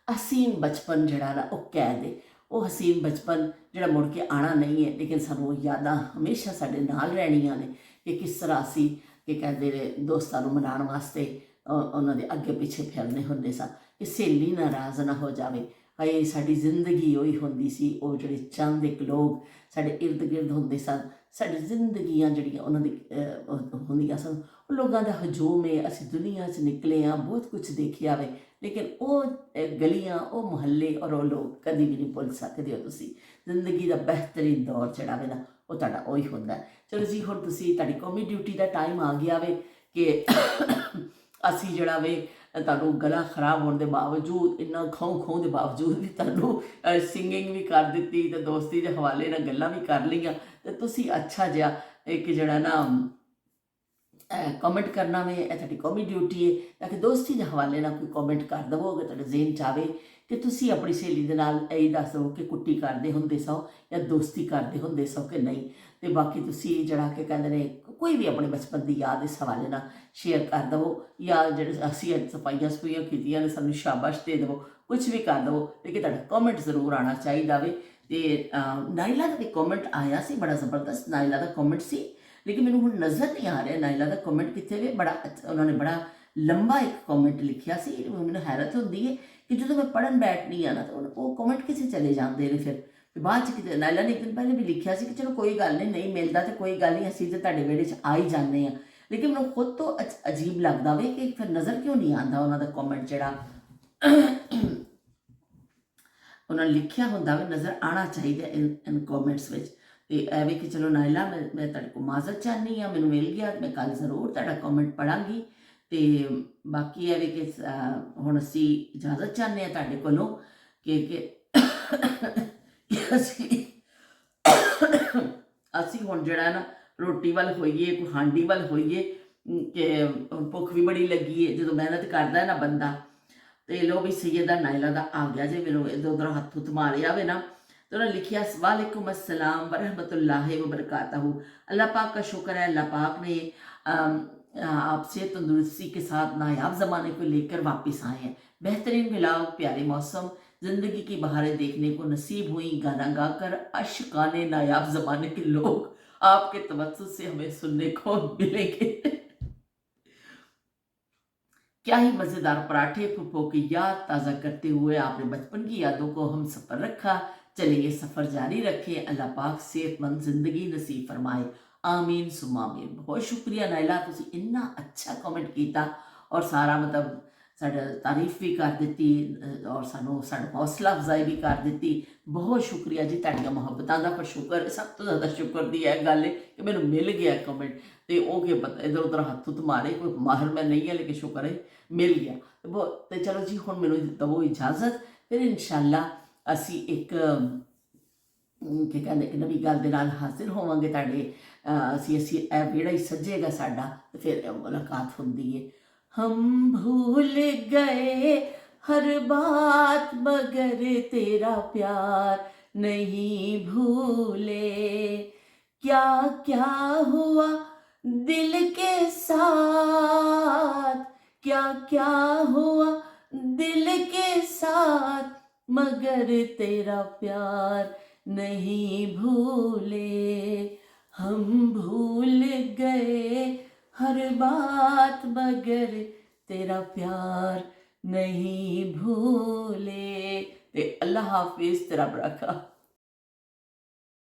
[SPEAKER 1] ਹਸੀਨ ਬਚਪਨ ਜਿਹੜਾ ਨਾ ਉਹ ਕੈਦ ਹੈ। ਉਹ ਹਸੀਨ ਬਚਪਨ ਜਿਹੜਾ ਮੁੜ ਕੇ ਆਉਣਾ ਨਹੀਂ ਹੈ, ਲੇਕਿਨ ਸਾਨੂੰ ਯਾਦਾਂ ਹਮੇਸ਼ਾ ਸਾਡੇ ਨਾਲ ਰਹਿਣੀਆਂ ਨੇ ਕਿ ਕਿਸ ਤਰ੍ਹਾਂ ਅਸੀਂ ਕਿ ਕਹਿੰਦੇ ਨੇ ਦੋਸਤਾਂ ਨੂੰ ਮਨਾਉਣ ਵਾਸਤੇ ਉਹਨਾਂ ਦੇ ਅੱਗੇ ਪਿੱਛੇ ਫਿਰਨੇ ਹੁੰਦੇ ਸਨ ਕਿ ਸਹੇਲੀ ਨਾਰਾਜ਼ ਨਾ ਹੋ ਜਾਵੇ। ਹਾਏ ਸਾਡੀ ਜ਼ਿੰਦਗੀ ਉਹੀ ਹੁੰਦੀ ਸੀ, ਉਹ ਜਿਹੜੇ ਚੰਦ ਇੱਕ ਲੋਕ ਸਾਡੇ ਇਰਦ ਗਿਰਦ ਹੁੰਦੇ ਸਨ, ਸਾਡੀ ਜ਼ਿੰਦਗੀਆਂ ਜਿਹੜੀਆਂ ਉਹਨਾਂ ਦੀ ਹੁੰਦੀਆਂ ਸਨ। ਉਹ ਲੋਕਾਂ ਦਾ ਹਜੂਮ ਹੈ, ਅਸੀਂ ਦੁਨੀਆ 'ਚ ਨਿਕਲੇ ਹਾਂ, ਬਹੁਤ ਕੁਛ ਦੇਖਿਆ ਵੇ, ਲੇਕਿਨ ਉਹ ਗਲੀਆਂ, ਉਹ ਮੁਹੱਲੇ ਔਰ ਉਹ ਲੋਕ ਕਦੀ ਵੀ ਨਹੀਂ ਭੁੱਲ ਸਕਦੇ ਹੋ ਤੁਸੀਂ। ਜ਼ਿੰਦਗੀ ਦਾ ਬਿਹਤਰੀਨ ਦੌਰ ਜਿਹੜਾ ਵੇ ਨਾ ਉਹ ਤੁਹਾਡਾ ਉਹੀ ਹੁੰਦਾ। ਚਲੋ ਜੀ, ਹੁਣ ਤੁਸੀਂ ਤੁਹਾਡੀ ਕੌਮੀ ਡਿਊਟੀ ਦਾ ਟਾਈਮ ਆ ਗਿਆ ਵੇ ਕਿ ਅਸੀਂ ਜਿਹੜਾ ਵੇ ਤੁਹਾਨੂੰ ਗਲਾ ਖਰਾਬ ਹੋਣ ਦੇ ਬਾਵਜੂਦ, ਇੰਨਾ ਖਾਉ ਦੇ ਬਾਵਜੂਦ ਵੀ ਤੁਹਾਨੂੰ ਸਿੰਗਿੰਗ ਵੀ ਕਰ ਦਿੱਤੀ ਤੇ ਦੋਸਤੀ ਦੇ ਹਵਾਲੇ ਨਾਲ ਗੱਲਾਂ ਵੀ ਕਰ ਲਈਆਂ। ਤੇ ਤੁਸੀਂ ਅੱਛਾ ਜਿਹਾ ਇੱਕ ਜਿਹੜਾ ਨਾ ਕਮੈਂਟ ਕਰਨਾ ਵੇ, ਇਹ ਤੁਹਾਡੀ ਕੌਮੀ ਡਿਊਟੀ ਹੈ ਤਾਂ ਕਿ ਦੋਸਤੀ ਦੇ ਹਵਾਲੇ ਨਾਲ ਕੋਈ ਕਮੈਂਟ ਕਰ ਦੇਵੋ ਅਗਰ ਤੁਹਾਡੇ ਜ਼ਿਹਨ 'ਚ ਆਵੇ ਕਿ ਤੁਸੀਂ ਆਪਣੀ ਸਹੇਲੀ ਦੇ ਨਾਲ ਇਹ ਦੱਸ ਦਿਓ ਕਿ ਕੁੱਟੀ ਕਰਦੇ ਹੁੰਦੇ ਸੋ ਜਾਂ ਦੋਸਤੀ ਕਰਦੇ ਹੁੰਦੇ ਸੋ ਕਿ ਨਹੀਂ। ਤੇ ਬਾਕੀ ਤੁਸੀਂ ਜਿਹੜਾ ਕਿ ਕਹਿੰਦੇ ਨੇ ਕੋਈ ਵੀ ਆਪਣੇ ਬਚਪਨ ਦੀ ਯਾਦ ਇਸ ਹਵਾਲੇ ਨਾਲ ਸ਼ੇਅਰ ਕਰ ਦੇਵੋ, ਜਾਂ ਜਿਹੜੇ ਅਸੀਂ ਸਫਾਈਆਂ ਸਫੂਈਆਂ ਕੀਤੀਆਂ ਨੇ ਸਾਨੂੰ ਸ਼ਾਬਾਸ਼ ਦੇ ਦੇਵੋ, ਕੁਛ ਵੀ ਕਰ ਦੇਵੋ, ਲੇਕਿਨ ਤੁਹਾਡਾ ਕਮੈਂਟ ਜ਼ਰੂਰ ਆਉਣਾ ਚਾਹੀਦਾ ਵੇ। ਤੇ ਨਾਇਲਾ ਦਾ ਵੀ ਕਮੈਂਟ ਆਇਆ ਸੀ, ਬੜਾ ਜ਼ਬਰਦਸਤ ਨਾਇਲਾ ਦਾ ਕਮੈਂਟ ਸੀ, ਲੇਕਿਨ ਮੈਨੂੰ ਹੁਣ ਨਜ਼ਰ ਨਹੀਂ ਆ ਰਿਹਾ ਨਾਇਲਾ ਦਾ ਕਮੈਂਟ ਕਿੱਥੇ ਵੇ। ਬੜਾ ਉਹਨਾਂ ਨੇ ਬੜਾ ਲੰਬਾ ਇੱਕ ਕਮੈਂਟ ਲਿਖਿਆ ਸੀ। ਮੈਨੂੰ ਹੈਰਤ ਹੁੰਦੀ ਹੈ ਕਿ ਜਦੋਂ ਮੈਂ ਪੜ੍ਹਨ ਬੈਠਦੀ ਹਾਂ ਨਾ ਤਾਂ ਉਹ ਕਮੈਂਟ ਕਿਸੇ ਚਲੇ ਜਾਂਦੇ ਨੇ। ਫਿਰ ਬਾਅਦ 'ਚ ਕਿਤੇ ਨਾਇਲਾ ਨੇ ਇੱਕ ਦਿਨ ਪਹਿਲੇ ਵੀ ਲਿਖਿਆ ਸੀ ਕਿ ਚਲੋ ਕੋਈ ਗੱਲ ਨਹੀਂ ਮਿਲਦਾ ਤੇ ਕੋਈ ਗੱਲ ਨਹੀਂ, ਅਸੀਂ ਤਾਂ ਤੁਹਾਡੇ ਵਿਹੜੇ 'ਚ ਆ ਹੀ ਜਾਂਦੇ ਹਾਂ। ਲੇਕਿਨ ਮੈਨੂੰ ਖੁਦ ਤੋਂ ਅਜੀਬ ਲੱਗਦਾ ਵੇ ਕਿ ਫਿਰ ਨਜ਼ਰ ਕਿਉਂ ਨਹੀਂ ਆਉਂਦਾ ਉਹਨਾਂ ਦਾ ਕਮੈਂਟ ਜਿਹੜਾ ਉਹਨਾਂ ਨੇ ਲਿਖਿਆ ਹੁੰਦਾ ਵੇ, ਨਜ਼ਰ ਆਉਣਾ ਚਾਹੀਦਾ ਇਨ ਕਮੈਂਟਸ ਵਿੱਚ। ਤੇ ਐਵੇਂ ਕਿ ਚਲੋ ਨਾਇਲਾ, ਮੈਂ ਤੁਹਾਡੇ ਕੋਲ ਮਾਜ਼ਰਤ ਚਾਹੁੰਦੀ ਹਾਂ, ਮੈਨੂੰ ਮਿਲ ਗਿਆ, ਮੈਂ ਕੱਲ੍ਹ ਜ਼ਰੂਰ ਤੁਹਾਡਾ ਕਮੈਂਟ ਪੜ੍ਹਾਂਗੀ। ਤੇ ਬਾਕੀ ਐਵੇਂ ਕਿ ਹੁਣ ਅਸੀਂ ਇਜਾਜ਼ਤ ਚਾਹੁੰਦੇ ਹਾਂ ਤੁਹਾਡੇ ਕੋਲੋਂ ਕਿ ਅਸੀਂ ਹੁਣ ਜਿਹੜਾ ਨਾ ਰੋਟੀ ਵੱਲ ਹੋਈਏ, ਕੋਈ ਹਾਂਡੀ ਵੱਲ ਹੋਈਏ ਕਿ ਭੁੱਖ ਵੀ ਬੜੀ ਲੱਗੀ ਹੈ। ਜਦੋਂ ਮਿਹਨਤ ਕਰਦਾ ਨਾ ਬੰਦਾ, ਤੇ ਲੋ ਵੀ ਸੈਯਦਾ ਨਾਇਲਾ ਦਾ ਆ ਗਿਆ ਜੇ, ਮੈਨੂੰ ਇੱਧਰ ਉੱਧਰ ਹੱਥ ਹੁੱਥ ਮਾਰਿਆ ਵੇ ਨਾ। तो उन्होंने लिखा वालेकुम अस्सलाम वरहमतुल्लाहि वबरकातहू। अल्लाह पाक का शुक्र है, अल्लाह पाक ने आपसे तंदुरुस्ती के साथ नायाब ज़माने को लेकर वापस आए हैं। बेहतरीन मिलाव, प्यारे मौसम, ज़िंदगी की बहारें देखने को नसीब हुई। गाना गाकर अशकाने नायाब ज़माने के लोग आपके तवज्जुह से हमें सुनने को मिलेंगे। क्या ही मज़ेदार पराठे, फुफ्फो की याद ताज़ा करते हुए आपने बचपन की यादों को हम सफ़र रखा। चलिए सफ़र जारी रखें, अल्लाह पाक सेहतमंद ज़िंदगी नसीब फरमाए, आमीन सुम्मा आमीन। बहुत शुक्रिया नायला, तुसी इन्ना अच्छा कमेंट किया और सारा मतलब साडा तारीफ भी कर दी और सानू साडा हौसला अफजाई भी कर दी। बहुत शुक्रिया जी तुहाडियां मुहब्बतां दा। पर शुक्र, सब तो ज़्यादा शुक्र दी यह गल है कि मैनू मिल गया कमेंट। तो वह के पता इधर उधर हथ हुथ मारे, कोई माहिर मैं नहीं है, लेकिन शुक्र है मिल गया। तो चलो जी, हुण मैनू दवो इजाज़त, फिर इंशाअल्लाह ਅਸੀਂ ਇੱਕ ਕੀ ਕਹਿੰਦੇ ਇੱਕ ਨਵੀਂ ਗੱਲ ਦੇ ਨਾਲ ਹਾਜ਼ਰ ਹੋਵਾਂਗੇ ਤੁਹਾਡੇ। ਅਸੀਂ ਇਹ ਵਿਹੜਾ ਹੀ ਸੱਜੇਗਾ ਸਾਡਾ ਤੇ ਫਿਰ ਮੁਲਾਕਾਤ ਹੁੰਦੀ ਹੈ। हम भूल गए हर बात मगर तेरा प्यार नहीं भूले। क्या क्या हुआ दिल के साथ, क्या क्या हुआ दिल के साथ, मगर तेरा प्यार नहीं भूले। हम भूल गए हर बात मगर तेरा प्यार नहीं भूले। ते अल्लाह हाफिज, तेरा बरका।